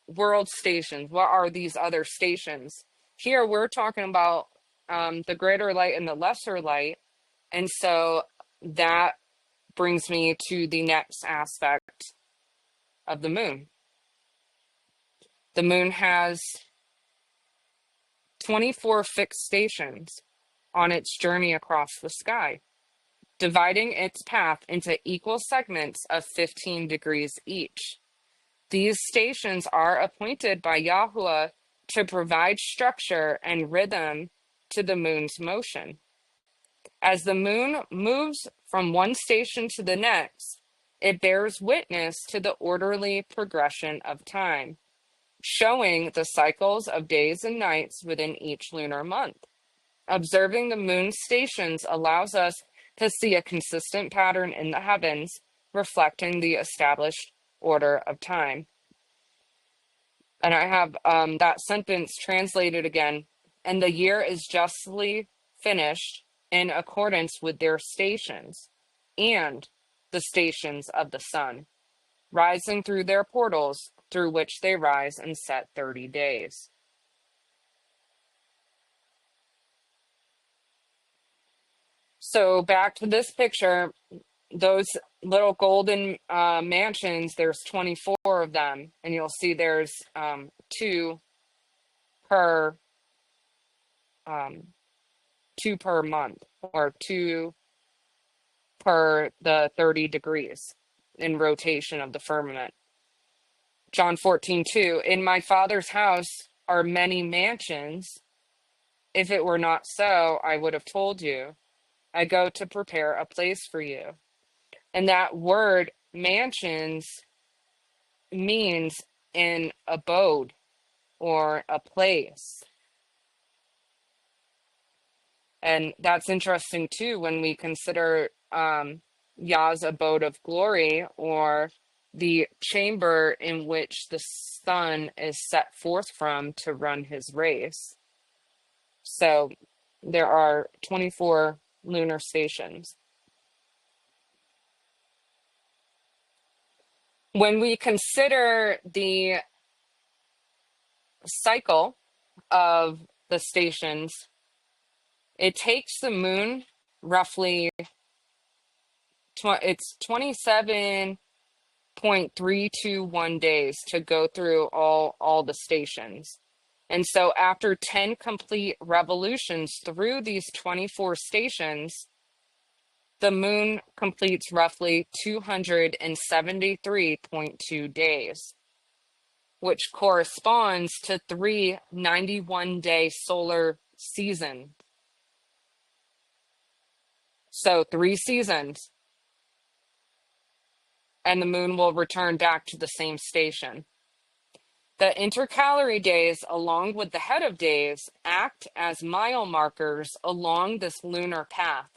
S3: world stations? What are these other stations? Here we're talking about the greater light and the lesser light. And so that brings me to the next aspect of the moon. The moon has 24 fixed stations on its journey across the sky, dividing its path into equal segments of 15 degrees each. These stations are appointed by Yahuah to provide structure and rhythm to the moon's motion. As the moon moves from one station to the next, it bears witness to the orderly progression of time, showing the cycles of days and nights within each lunar month. Observing the moon's stations allows us to see a consistent pattern in the heavens, reflecting the established order of time. And I have that sentence translated again. And the year is justly finished in accordance with their stations and the stations of the sun, rising through their portals through which they rise and set 30 days. So back to this picture, those little golden mansions, there's 24 of them, and you'll see there's two per month, or two per the 30 degrees in rotation of the firmament. John 14:2, in my Father's house are many mansions. If it were not so, I would have told you. I go to prepare a place for you. And that word mansions means an abode or a place. And that's interesting too when we consider Yah's abode of glory, or the chamber in which the sun is set forth from to run his race. So there are 24 lunar stations. When we consider the cycle of the stations, it takes the moon roughly, it's 27.321 days to go through all the stations. And so after 10 complete revolutions through these 24 stations, the moon completes roughly 273.2 days, which corresponds to 3 91-day solar seasons. So 3 seasons, and the moon will return back to the same station. The intercalary days, along with the head of days, act as mile markers along this lunar path,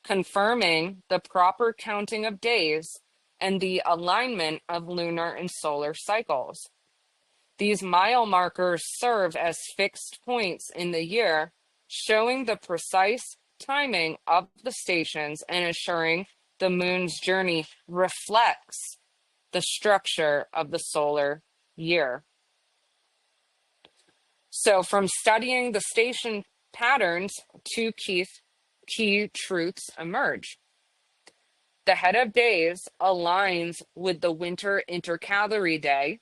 S3: confirming the proper counting of days and the alignment of lunar and solar cycles. These mile markers serve as fixed points in the year, showing the precise timing of the stations and assuring the moon's journey reflects the structure of the solar year. So from studying the station patterns, 2 key truths emerge. The head of days aligns with the winter intercalary day,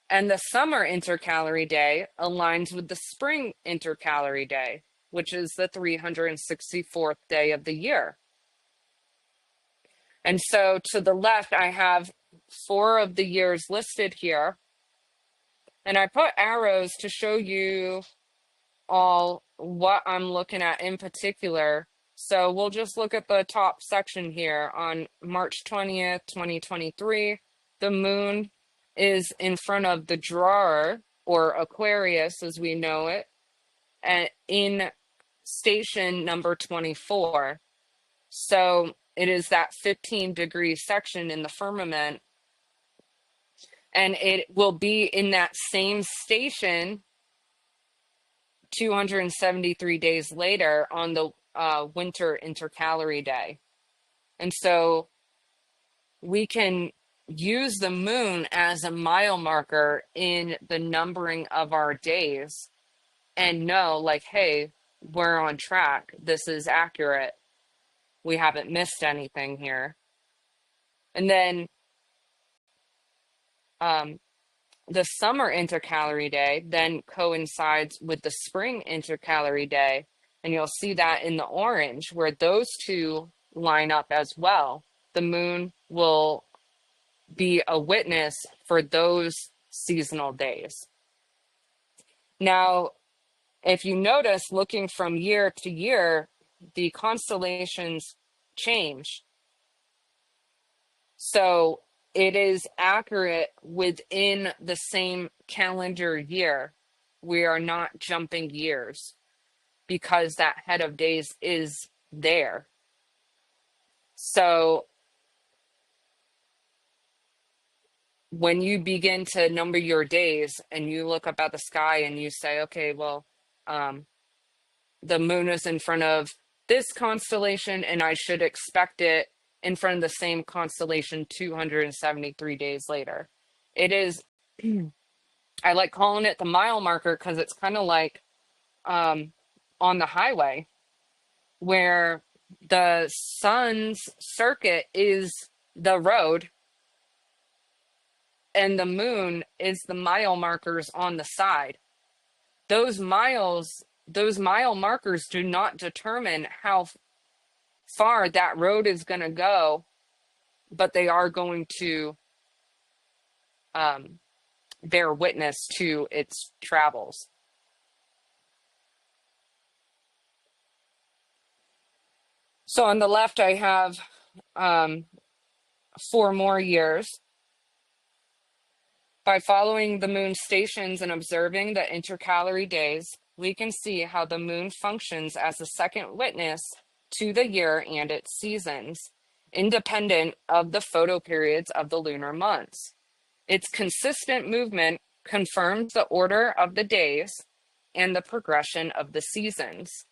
S3: and the summer intercalary day aligns with the spring intercalary day, which is the 364th day of the year. And so to the left, I have 4 of the years listed here. And I put arrows to show you all what I'm looking at in particular. So we'll just look at the top section here. On March 20th, 2023, the moon is in front of the drawer, or Aquarius as we know it, and in station number 24. So it is that 15-degree section in the firmament, and it will be in that same station 273 days later on the winter intercalary day. And so we can use the moon as a mile marker in the numbering of our days and know, like, hey, we're on track. This is accurate. We haven't missed anything here. And then the summer intercalary day then coincides with the spring intercalary day. And you'll see that in the orange, where those two line up as well. The moon will be a witness for those seasonal days. Now, if you notice, looking from year to year, the constellations change. So it is accurate within the same calendar year. We are not jumping years because that head of days is there. So when you begin to number your days and you look up at the sky and you say, okay, well, the moon is in front of this constellation and I should expect it in front of the same constellation 273 days later. It is, I like calling it the mile marker because it's kind of like on the highway where the sun's circuit is the road and the moon is the mile markers on the side. Those mile markers do not determine how far that road is going to go, but they are going to bear witness to its travels. So on the left, I have 4 more years. By following the moon's stations and observing the intercalary days, we can see how the moon functions as a second witness to the year and its seasons, independent of the photoperiods of the lunar months. Its consistent movement confirms the order of the days and the progression of the seasons.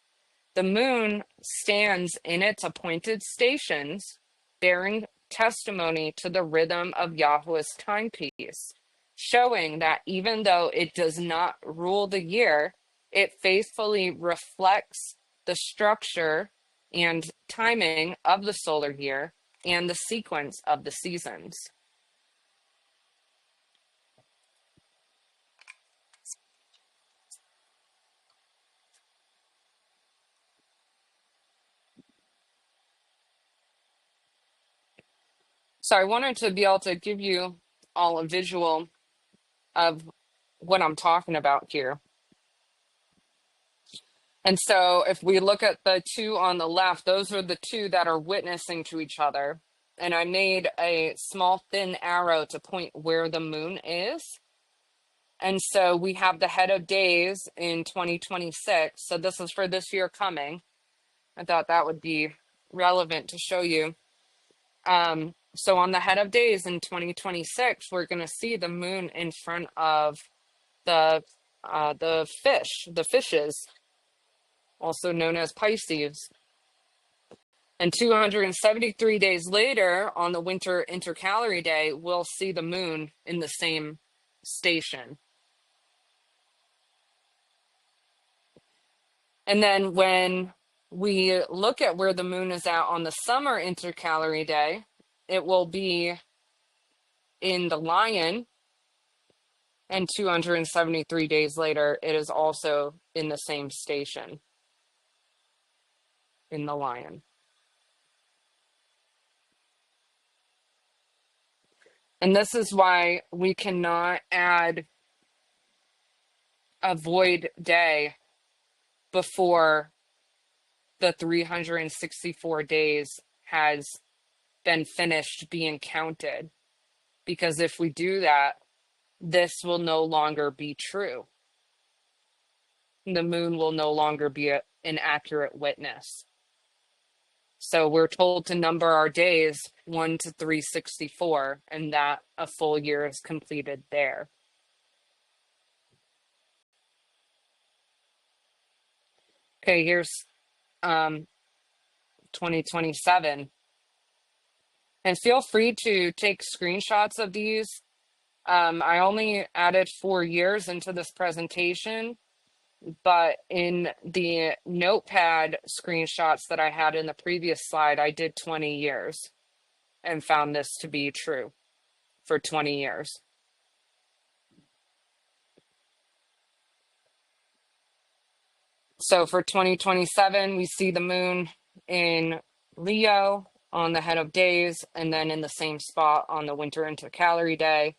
S3: The moon stands in its appointed stations, bearing testimony to the rhythm of Yahuah's timepiece, showing that even though it does not rule the year, it faithfully reflects the structure and timing of the solar year and the sequence of the seasons. So I wanted to be able to give you all a visual of what I'm talking about here. And so if we look at the two on the left, those are the two that are witnessing to each other. And I made a small thin arrow to point where the moon is. And so we have the head of days in 2026. So this is for this year coming. I thought that would be relevant to show you. So on the head of days in 2026, we're going to see the moon in front of the fishes, also known as Pisces. And 273 days later, on the winter intercalary day, we'll see the moon in the same station. And then when we look at where the moon is at on the summer intercalary day, it will be in the Lion. And 273 days later, it is also in the same station in the Lion. And this is why we cannot add a void day before the 364 days has been finished being counted. Because if we do that, this will no longer be true. the moon will no longer be an accurate witness. So we're told to number our days 1 to 364, and that a full year is completed there. Okay, here's 2027. And feel free to take screenshots of these. I only added 4 years into this presentation, but in the notepad screenshots that I had in the previous slide, I did 20 years and found this to be true for 20 years. So for 2027, we see the moon in Leo on the head of days, and then in the same spot on the winter intercalary day.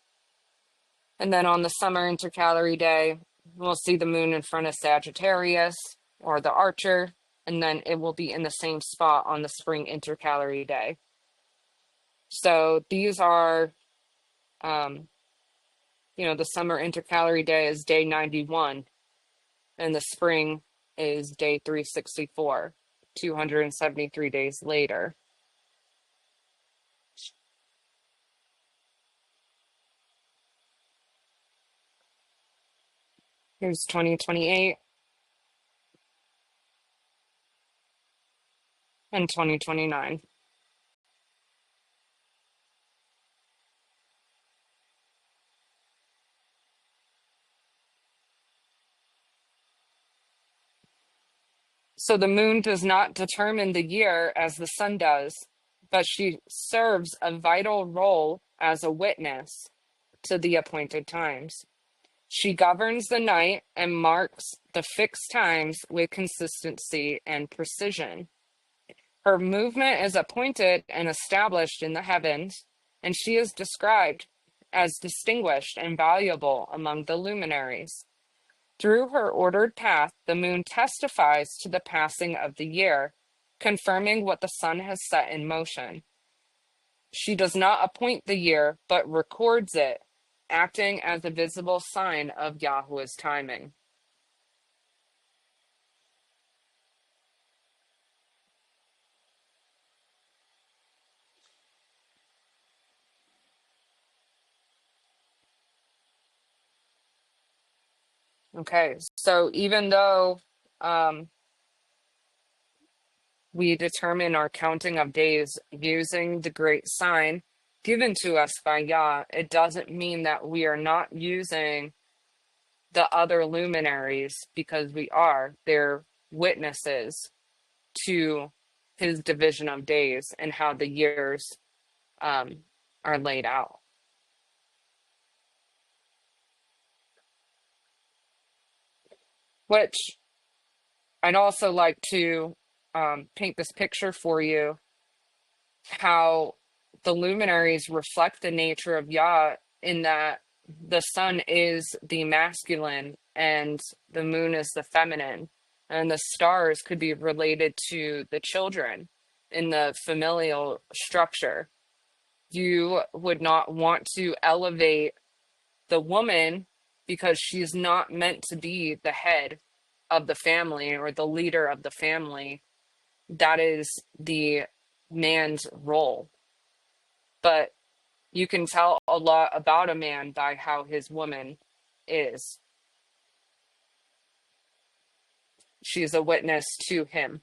S3: And then on the summer intercalary day, we'll see the moon in front of Sagittarius or the Archer, and then it will be in the same spot on the spring intercalary day. So these are, the summer intercalary day is day 91, and the spring is day 364, 273 days later. Here's 2028 and 2029. So the moon does not determine the year as the sun does, but she serves a vital role as a witness to the appointed times. She governs the night and marks the fixed times with consistency and precision. Her movement is appointed and established in the heavens, and she is described as distinguished and valuable among the luminaries. Through her ordered path, the moon testifies to the passing of the year, confirming what the sun has set in motion. She does not appoint the year, but records it, acting as a visible sign of Yahuah's timing. Okay, so even though we determine our counting of days using the great sign given to us by Yah, it doesn't mean that we are not using the other luminaries, because we are. They're witnesses to his division of days and how the years are laid out. Which I'd also like to paint this picture for you, how the luminaries reflect the nature of Yah, in that the sun is the masculine and the moon is the feminine, and the stars could be related to the children in the familial structure. You would not want to elevate the woman because she's not meant to be the head of the family or the leader of the family. That is the man's role. But you can tell a lot about a man by how his woman is. She's a witness to him,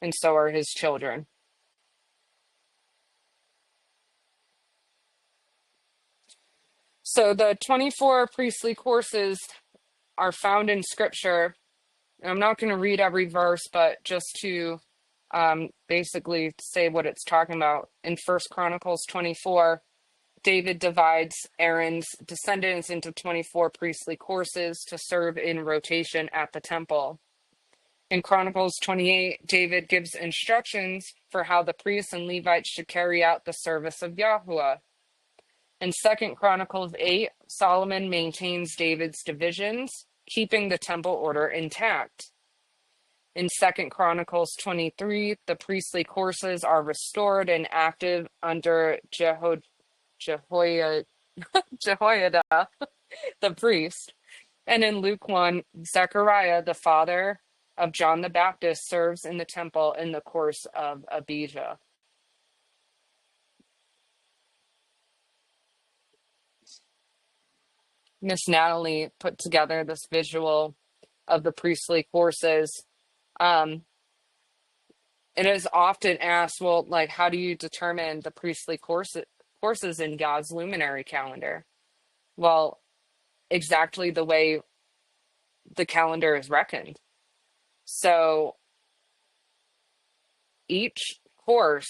S3: and so are his children. So the 24 priestly courses are found in scripture. And I'm not going to read every verse, but just to basically say what it's talking about. In 1 Chronicles 24, David divides Aaron's descendants into 24 priestly courses to serve in rotation at the temple. In Chronicles 28, David gives instructions for how the priests and Levites should carry out the service of Yahuah. In 2 Chronicles 8, Solomon maintains David's divisions, keeping the temple order intact. In 2 Chronicles 23, the priestly courses are restored and active under Jehoiada, the priest. And in Luke 1, Zechariah, the father of John the Baptist, serves in the temple in the course of Abijah. Miss Natalie put together this visual of the priestly courses. Um, it is often asked, well, like, how do you determine the priestly courses in God's luminary calendar? Well, exactly the way the calendar is reckoned. So each course,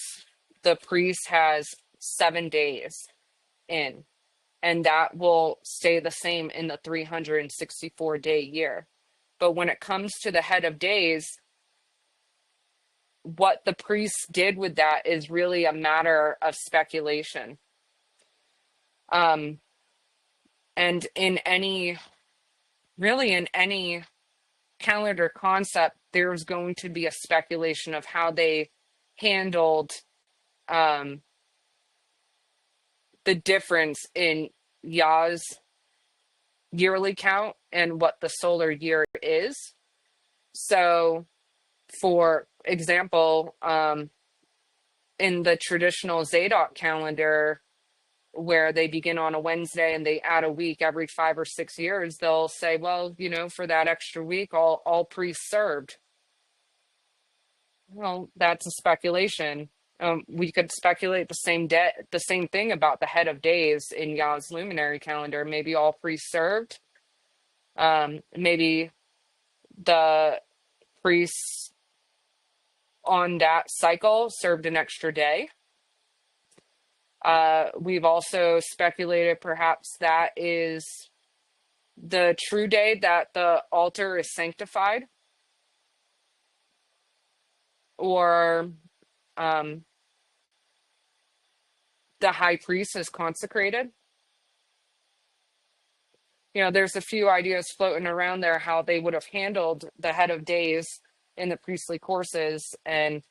S3: the priest has 7 days in, and that will stay the same in the 364-day year. But when it comes to the head of days, what the priest did with that is really a matter of speculation. And in any calendar concept, there's going to be a speculation of how they handled um, the difference in Yah's yearly count and what the solar year is. So, for example, in the traditional Zadok calendar, where they begin on a Wednesday and they add a week every 5 or 6 years, they'll say, well, for that extra week, all priests served. Well, that's a speculation. We could speculate the same thing about the head of days in Yah's luminary calendar. Maybe all priests served. Maybe the priests on that cycle served an extra day. We've also speculated perhaps that is the true day that the altar is sanctified, or the high priest is consecrated. There's a few ideas floating around there how they would have handled the head of days in the priestly courses, and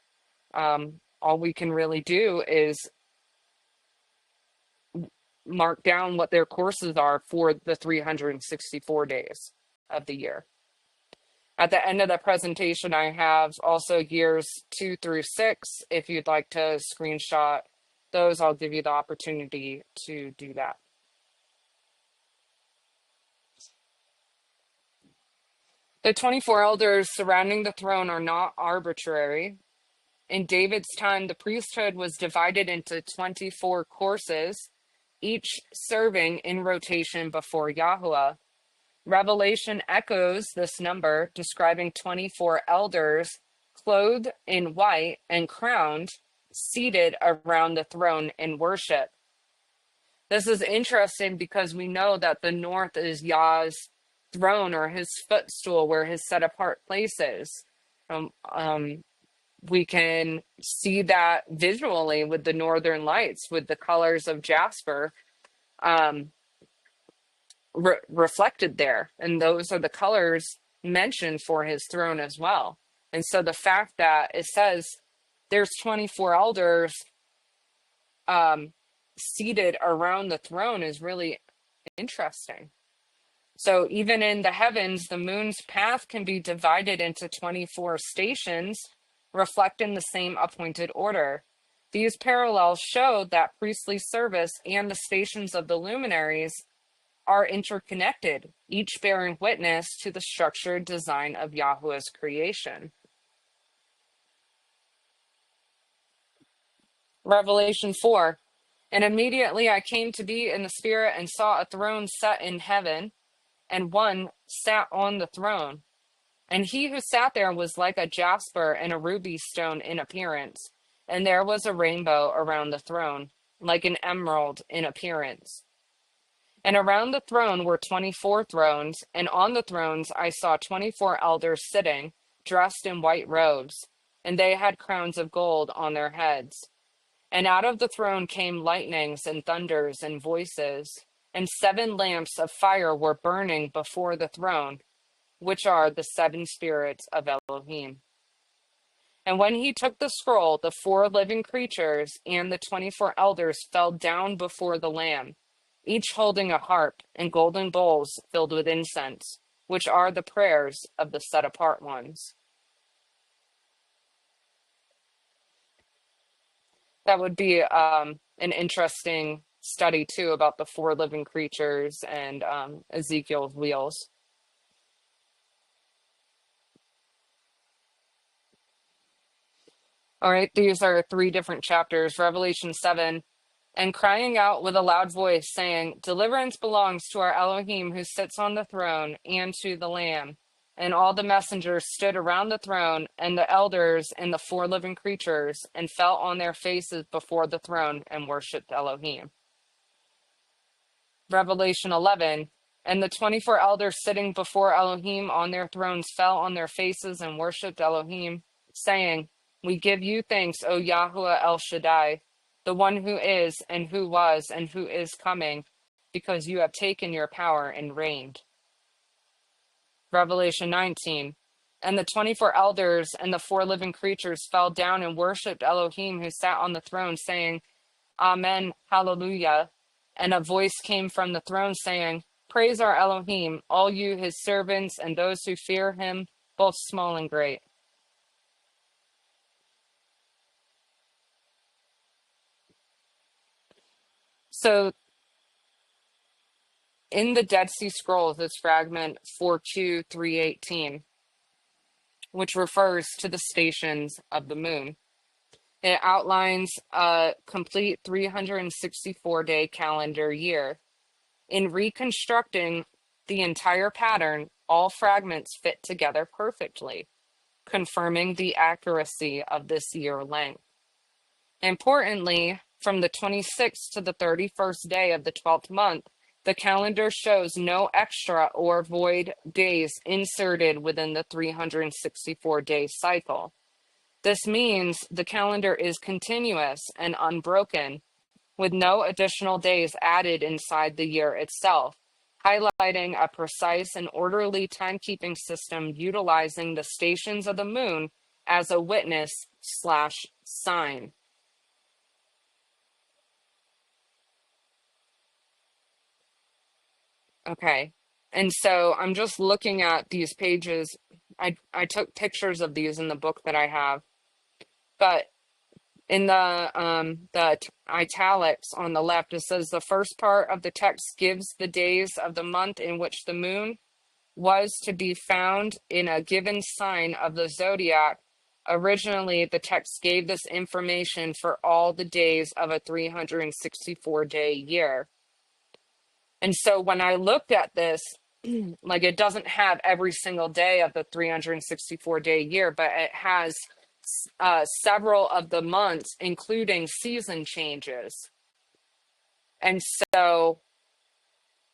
S3: all we can really do is mark down what their courses are for the 364 days of the year. At the end of the presentation, I have also years 2 through 6. If you'd like to screenshot those, I'll give you the opportunity to do that. The 24 elders surrounding the throne are not arbitrary. In David's time, the priesthood was divided into 24 courses, each serving in rotation before Yahuah. Revelation echoes this number, describing 24 elders clothed in white and crowned, seated around the throne in worship. This is interesting because we know that the north is Yah's throne, or his footstool, where his set apart place is. We can see that visually with the northern lights, with the colors of jasper reflected there. And those are the colors mentioned for his throne as well. And so the fact that it says there's 24 elders seated around the throne is really interesting. So even in the heavens, the moon's path can be divided into 24 stations, reflecting the same appointed order. These parallels show that priestly service and the stations of the luminaries are interconnected, each bearing witness to the structured design of Yahuah's creation. Revelation 4. And immediately I came to be in the spirit and saw a throne set in heaven, and one sat on the throne. And he who sat there was like a jasper and a ruby stone in appearance, and there was a rainbow around the throne, like an emerald in appearance. And around the throne were 24 thrones, and on the thrones I saw 24 elders sitting, dressed in white robes, and they had crowns of gold on their heads. And out of the throne came lightnings and thunders and voices, and 7 lamps of fire were burning before the throne, which are the 7 spirits of Elohim. And when he took the scroll, the 4 living creatures and the 24 elders fell down before the Lamb, each holding a harp and golden bowls filled with incense, which are the prayers of the set apart ones. That would be an interesting study too about the four living creatures and Ezekiel's wheels. All right, these are three different chapters. Revelation 7, and crying out with a loud voice, saying, deliverance belongs to our Elohim who sits on the throne and to the Lamb. And all the messengers stood around the throne and the elders and the four living creatures and fell on their faces before the throne and worshipped Elohim. Revelation 11, and the 24 elders sitting before Elohim on their thrones fell on their faces and worshipped Elohim, saying, we give you thanks, O Yahuah El Shaddai, the one who is and who was and who is coming, because you have taken your power and reigned. Revelation 19, and the 24 elders and the four living creatures fell down and worshipped Elohim who sat on the throne, saying, Amen, hallelujah. And a voice came from the throne saying, praise our Elohim, all you his servants and those who fear him, both small and great. So in the Dead Sea Scrolls, it's fragment 42318, which refers to the stations of the moon. It outlines a complete 364-day calendar year. In reconstructing the entire pattern, all fragments fit together perfectly, confirming the accuracy of this year length. Importantly, from the 26th to the 31st day of the 12th month, the calendar shows no extra or void days inserted within the 364-day cycle. This means the calendar is continuous and unbroken, with no additional days added inside the year itself, highlighting a precise and orderly timekeeping system utilizing the stations of the moon as a witness/sign. Okay, and so I'm just looking at these pages. I took pictures of these in the book that I have, but in the italics on the left, it says the first part of the text gives the days of the month in which the moon was to be found in a given sign of the zodiac. Originally, the text gave this information for all the days of a 364-day year. And so when I looked at this, like it doesn't have every single day of the 364-day year, but it has several of the months, including season changes. And so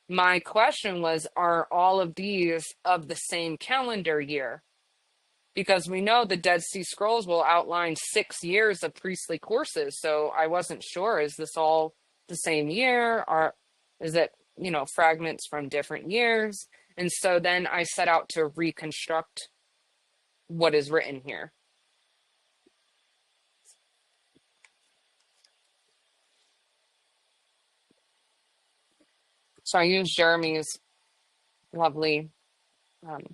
S3: my question was, are all of these of the same calendar year? Because we know the Dead Sea Scrolls will outline 6 years of priestly courses. So I wasn't sure, is this all the same year, or is it, fragments from different years? And so then I set out to reconstruct what is written here. So I used Jeremy's lovely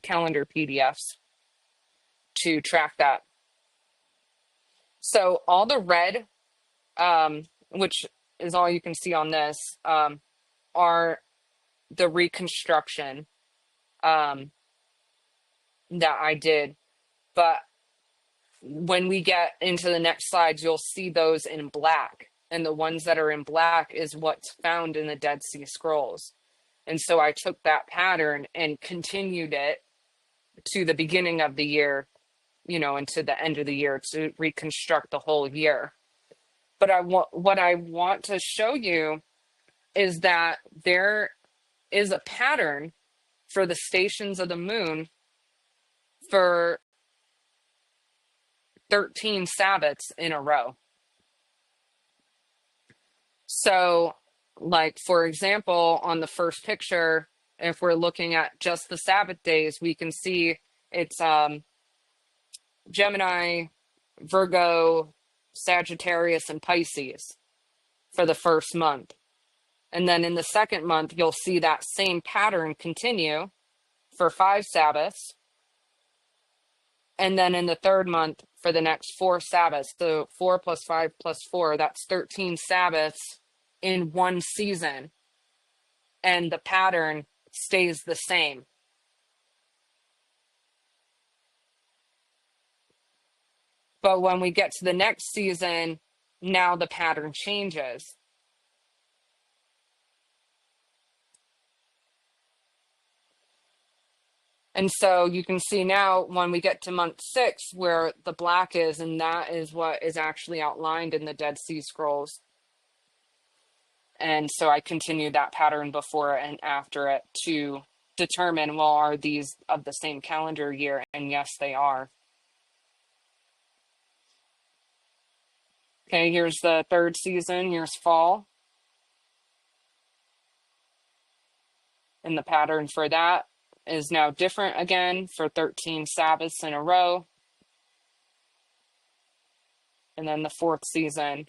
S3: calendar PDFs to track that. So all the red, which is all you can see on this, are the reconstruction that I did. But when we get into the next slides, you'll see those in black. And the ones that are in black is what's found in the Dead Sea Scrolls. And so I took that pattern and continued it to the beginning of the year, and to the end of the year to reconstruct the whole year. But what I want to show you is that there is a pattern for the stations of the moon for 13 Sabbaths in a row. So, like, for example, on the first picture, if we're looking at just the Sabbath days, we can see it's Gemini, Virgo, Sagittarius, and Pisces for the first month. And then in the second month, you'll see that same pattern continue for 5 Sabbaths. And then in the third month for the next 4 Sabbaths. So 4 plus 5 plus 4, that's 13 Sabbaths in one season. And the pattern stays the same. But when we get to the next season, now the pattern changes. And so you can see now when we get to month 6 where the black is, and that is what is actually outlined in the Dead Sea Scrolls. And so I continued that pattern before and after it to determine, well, are these of the same calendar year? And yes, they are. Okay, here's the third season. Here's fall. And the pattern for that is now different again for 13 Sabbaths in a row. And then the fourth season,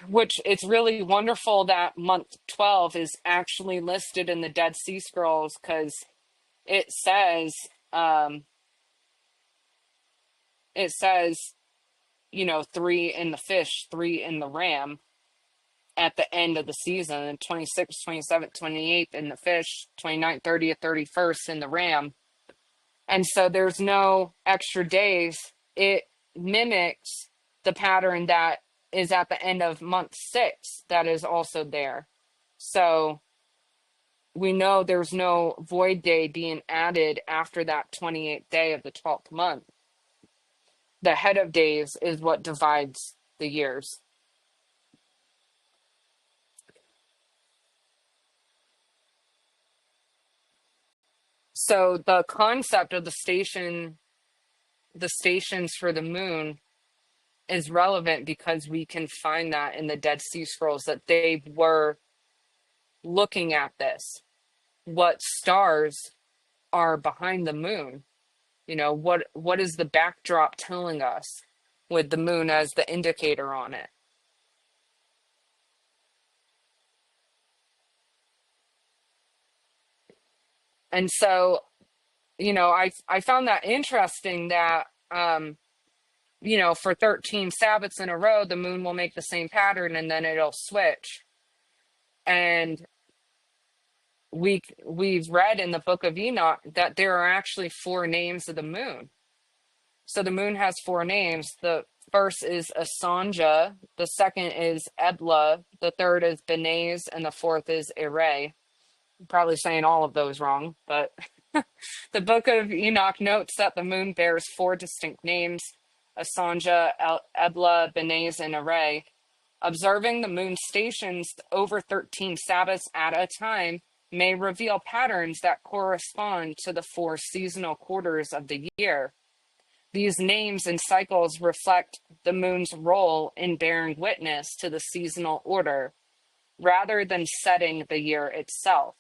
S3: which it's really wonderful that month 12 is actually listed in the Dead Sea Scrolls, because it says, you know, 3 in the fish, 3 in the ram at the end of the season, and 26th, 27th, 28th in the fish, 29th, 30th, 31st in the ram. And so there's no extra days. It mimics the pattern that is at the end of month 6 that is also there. So we know there's no void day being added after that 28th day of the 12th month. The head of days is what divides the years. So the concept of the stations for the moon is relevant because we can find that in the Dead Sea Scrolls that they were looking at this. What stars are behind the moon? You know, what is the backdrop telling us with the moon as the indicator on it? And so, you know, I found that interesting that, you know, for 13 Sabbaths in a row, the moon will make the same pattern and then it'll switch. And we've read in the book of Enoch that there are actually 4 names of the moon. So the moon has 4 names. The first is Asanja, the second is Ebla, the third is Benez, and the fourth is Ere. I'm probably saying all of those wrong, but the book of Enoch notes that the moon bears 4 distinct names: Asanja, Ebla, Benez, and Ere. Observing the moon stations over 13 Sabbaths at a time may reveal patterns that correspond to the 4 seasonal quarters of the year. These names and cycles reflect the moon's role in bearing witness to the seasonal order, rather than setting the year itself.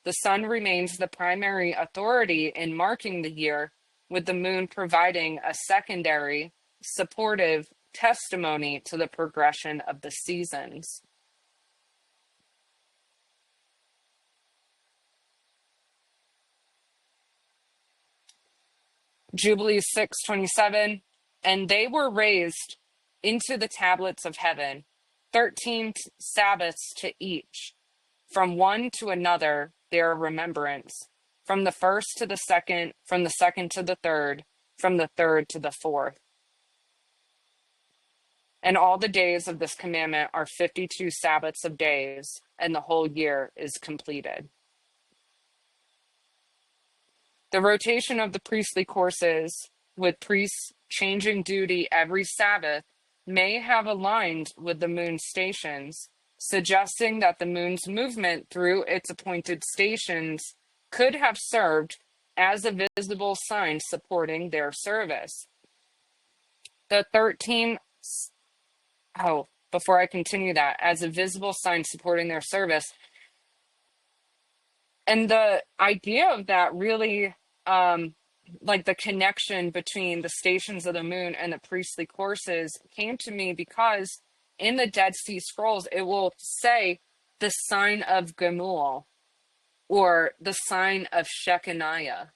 S3: The sun remains the primary authority in marking the year, with the moon providing a secondary, supportive testimony to the progression of the seasons. Jubilees 6:27, and they were raised into the tablets of heaven, 13 Sabbaths to each, from one to another their remembrance, from the first to the second, from the second to the third, from the third to the fourth. And all the days of this commandment are 52 Sabbaths of days, and the whole year is completed. The rotation of the priestly courses, with priests changing duty every Sabbath, may have aligned with the moon's stations, suggesting that the moon's movement through its appointed stations could have served as a visible sign supporting their service. The 13, before I continue that, as a visible sign supporting their service. And the idea of that really, like the connection between the stations of the moon and the priestly courses came to me because in the Dead Sea Scrolls, it will say the sign of Gamul or the sign of Shechaniah?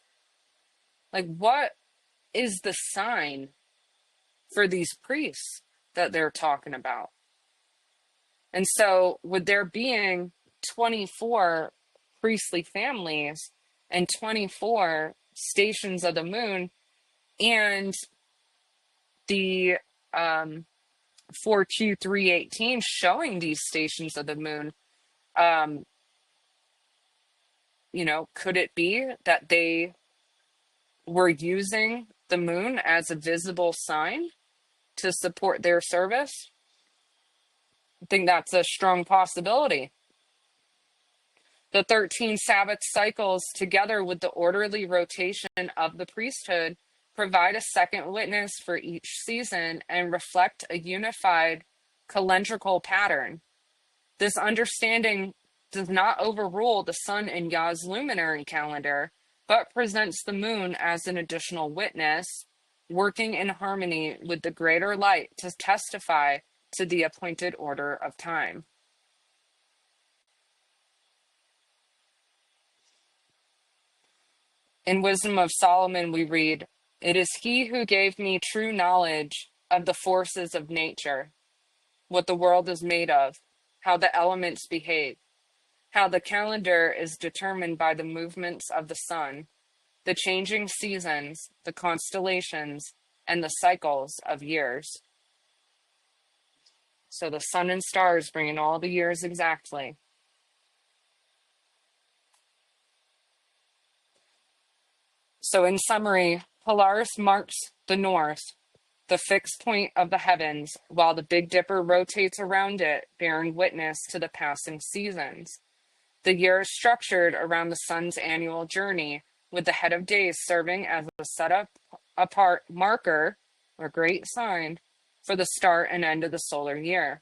S3: Like, what is the sign for these priests that they're talking about? And so, with there being 24 priestly families and 24 stations of the moon, and the 4Q318 showing these stations of the moon, um, could it be that they were using the moon as a visible sign to support their service? I think that's a strong possibility. The 13 Sabbath cycles, together with the orderly rotation of the priesthood, provide a second witness for each season and reflect a unified calendrical pattern. This understanding does not overrule the sun and Yah's luminary calendar, but presents the moon as an additional witness, working in harmony with the greater light to testify to the appointed order of time. In Wisdom of Solomon, we read, "It is he who gave me true knowledge of the forces of nature, what the world is made of, how the elements behave, how the calendar is determined by the movements of the sun, the changing seasons, the constellations, and the cycles of years." So the sun and stars bringing all the years exactly. So in summary, Polaris marks the north, the fixed point of the heavens, while the Big Dipper rotates around it, bearing witness to the passing seasons. The year is structured around the sun's annual journey, with the head of days serving as a set apart marker or great sign for the start and end of the solar year.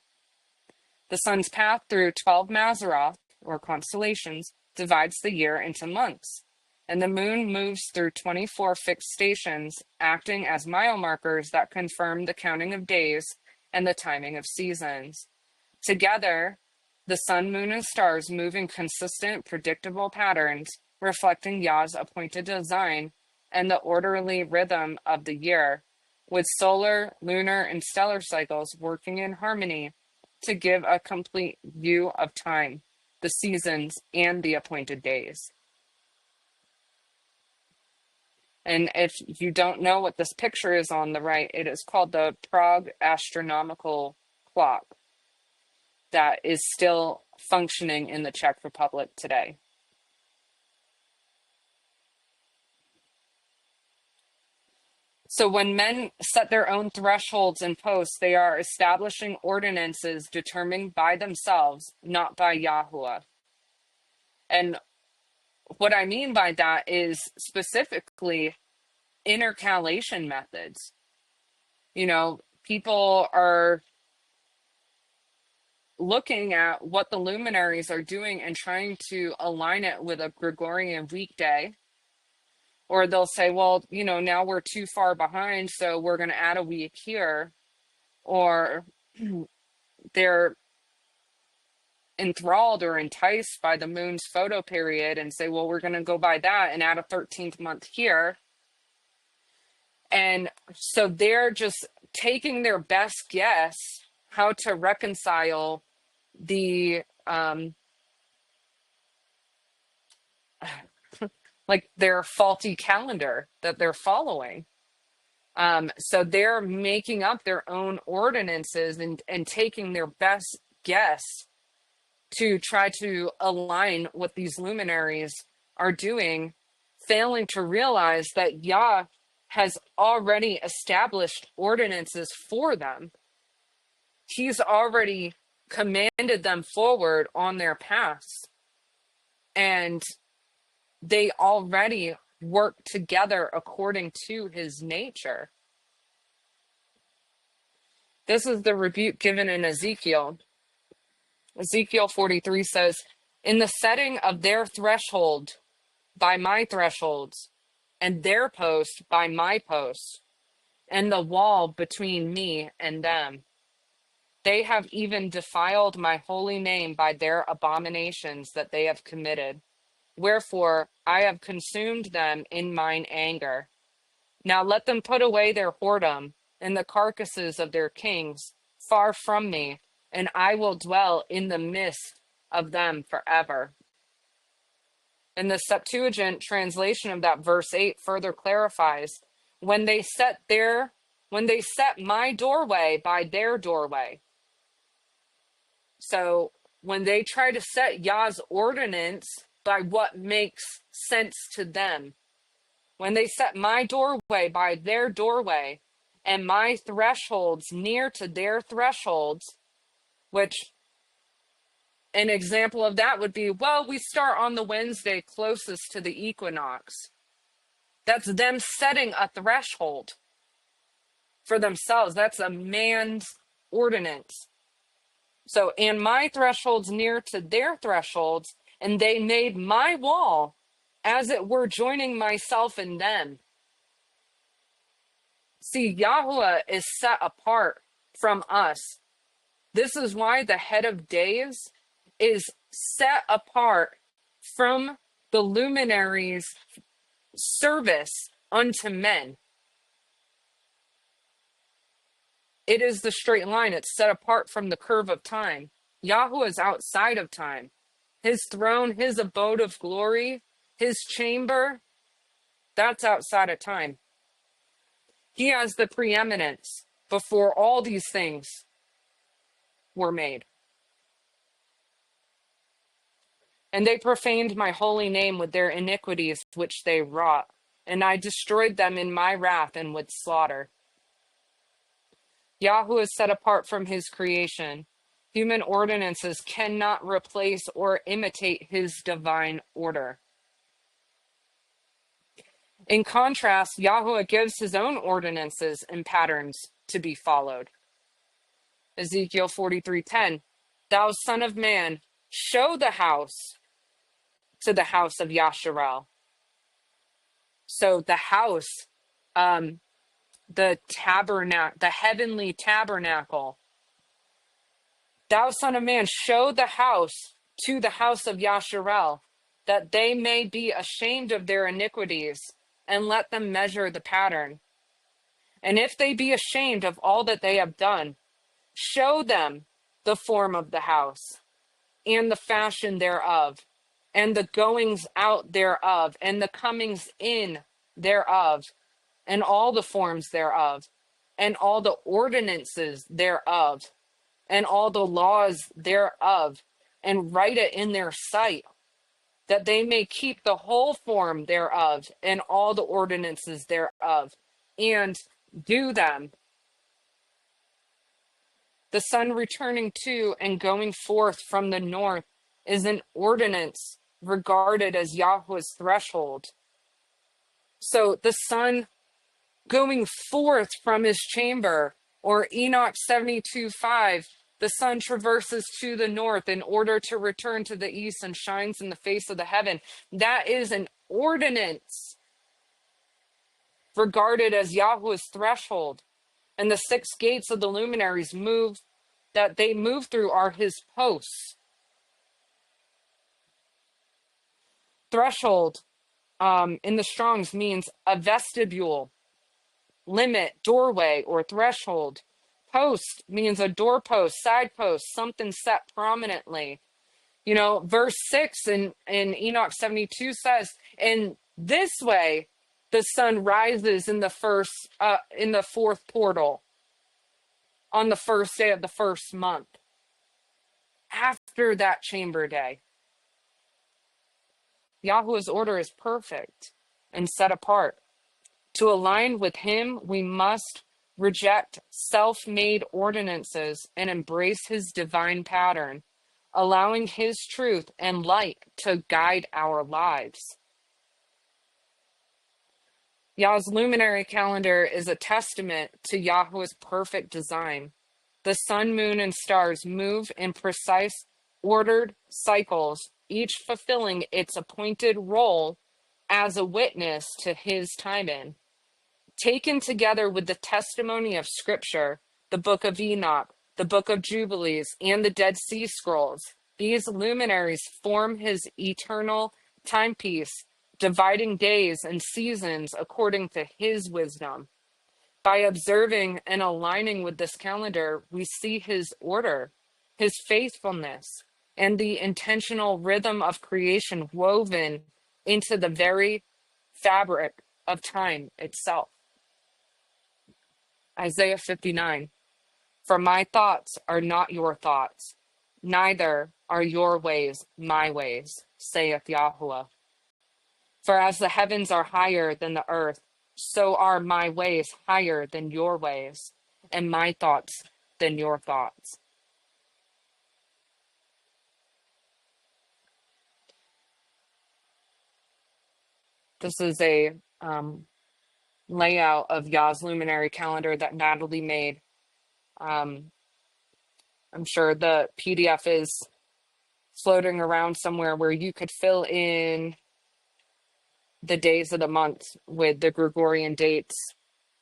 S3: The sun's path through 12 Mazzaroth, or constellations, divides the year into months, and the moon moves through 24 fixed stations, acting as mile markers that confirm the counting of days and the timing of seasons. Together, the sun, moon, and stars move in consistent, predictable patterns, reflecting Yah's appointed design and the orderly rhythm of the year, with solar, lunar, and stellar cycles working in harmony to give a complete view of time, the seasons, and the appointed days. And if you don't know what this picture is on the right, it is called the Prague Astronomical Clock that is still functioning in the Czech Republic today. So when men set their own thresholds and posts, they are establishing ordinances determined by themselves, not by Yahuah. And what I mean by that is specifically intercalation methods. People are looking at what the luminaries are doing and trying to align it with a Gregorian weekday. Or they'll say, well, now we're too far behind, so we're going to add a week here. Or they're enthralled or enticed by the moon's photo period and say, well, we're going to go by that and add a 13th month here. And so they're just taking their best guess how to reconcile the like their faulty calendar that they're following. So they're making up their own ordinances and taking their best guess to try to align what these luminaries are doing, failing to realize that Yah has already established ordinances for them. He's already commanded them forward on their paths. And they already work together according to his nature. This is the rebuke given in Ezekiel. Ezekiel 43 says, "In the setting of their threshold by my thresholds, and their post by my posts, and the wall between me and them." They have even defiled my holy name by their abominations that they have committed. Wherefore I have consumed them in mine anger. Now let them put away their whoredom and the carcasses of their kings far from me, and I will dwell in the midst of them forever. And the Septuagint translation of that verse 8 further clarifies, when they set my doorway by their doorway. So when they try to set Yah's ordinance by what makes sense to them, when they set my doorway by their doorway and my thresholds near to their thresholds, which an example of that would be, well, we start on the Wednesday closest to the equinox. That's them setting a threshold for themselves. That's a man's ordinance. So, and my thresholds near to their thresholds, and they made my wall as it were joining myself and them. See, Yahuah is set apart from us. This is why the head of days is set apart from the luminaries' service unto men. It is the straight line. It's set apart from the curve of time. Yahuah is outside of time. His throne, his abode of glory, his chamber, that's outside of time. He has the preeminence before all these things were made. And they profaned my holy name with their iniquities which they wrought, and I destroyed them in my wrath and with slaughter. Yahuah is set apart from his creation. Human ordinances cannot replace or imitate his divine order. In contrast, Yahuah gives his own ordinances and patterns to be followed. Ezekiel 43:10, thou son of man, show the house to the house of Yasharel. So the house, the tabernacle, the heavenly tabernacle. Thou son of man, show the house to the house of Yasharel, that they may be ashamed of their iniquities, and let them measure the pattern. And if they be ashamed of all that they have done, show them the form of the house, and the fashion thereof, and the goings out thereof, and the comings in thereof, and all the forms thereof, and all the ordinances thereof, and all the laws thereof, and write it in their sight, that they may keep the whole form thereof, and all the ordinances thereof, and do them. The sun returning to and going forth from the north is an ordinance regarded as Yahuah's threshold. So the sun going forth from his chamber, or Enoch 72:5, the sun traverses to the north in order to return to the east and shines in the face of the heaven. That is an ordinance regarded as Yahuah's threshold. And the 6 gates of the luminaries that they move through are his posts. Threshold in the Strong's means a vestibule, limit, doorway, or threshold. Post means a doorpost, side post, something set prominently. You know, verse 6 in Enoch 72 says, in this way the sun rises in the fourth portal on the first day of the first month, after that chamber day. Yahuah's order is perfect and set apart. To align with him, we must reject self-made ordinances and embrace his divine pattern, allowing his truth and light to guide our lives. Yah's luminary calendar is a testament to Yahuah's perfect design. The sun, moon, and stars move in precise, ordered cycles, each fulfilling its appointed role as a witness to his timing. Taken together with the testimony of Scripture, the book of Enoch, the Book of Jubilees, and the Dead Sea Scrolls. These luminaries form his eternal timepiece, dividing days and seasons according to his wisdom. By observing and aligning with this calendar, we see his order, his faithfulness, and the intentional rhythm of creation woven into the very fabric of time itself. Isaiah 59. For my thoughts are not your thoughts, neither are your ways my ways, saith Yahuah. For as the heavens are higher than the earth, so are my ways higher than your ways, and my thoughts than your thoughts. This is a layout of Yah's luminary calendar that Natalie made. I'm sure the PDF is floating around somewhere where you could fill in the days of the month with the Gregorian dates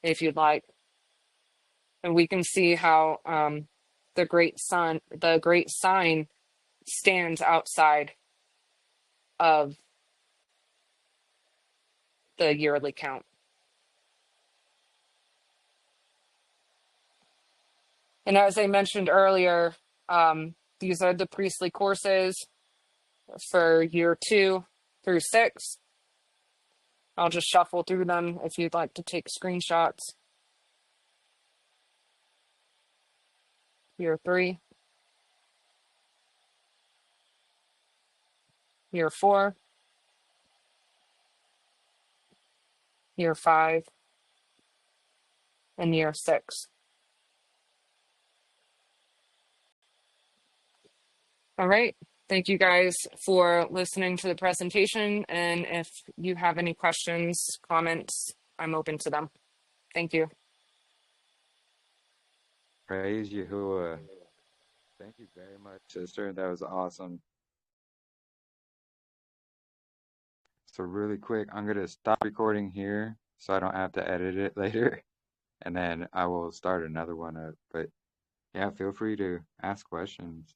S3: if you'd like. And we can see how the great sign stands outside of the yearly count. And as I mentioned earlier, these are the Priestley courses for year 2 through 6. I'll just shuffle through them if you'd like to take screenshots. Year 3, year 4, year 5, and year 6. All right. Thank you guys for listening to the presentation. And if you have any questions, comments, I'm open to them. Thank you.
S2: Praise Yahuah. Thank you very much, sister. That was awesome. So really quick, I'm going to stop recording here so I don't have to edit it later. And then I will start another one up. But yeah, feel free to ask questions.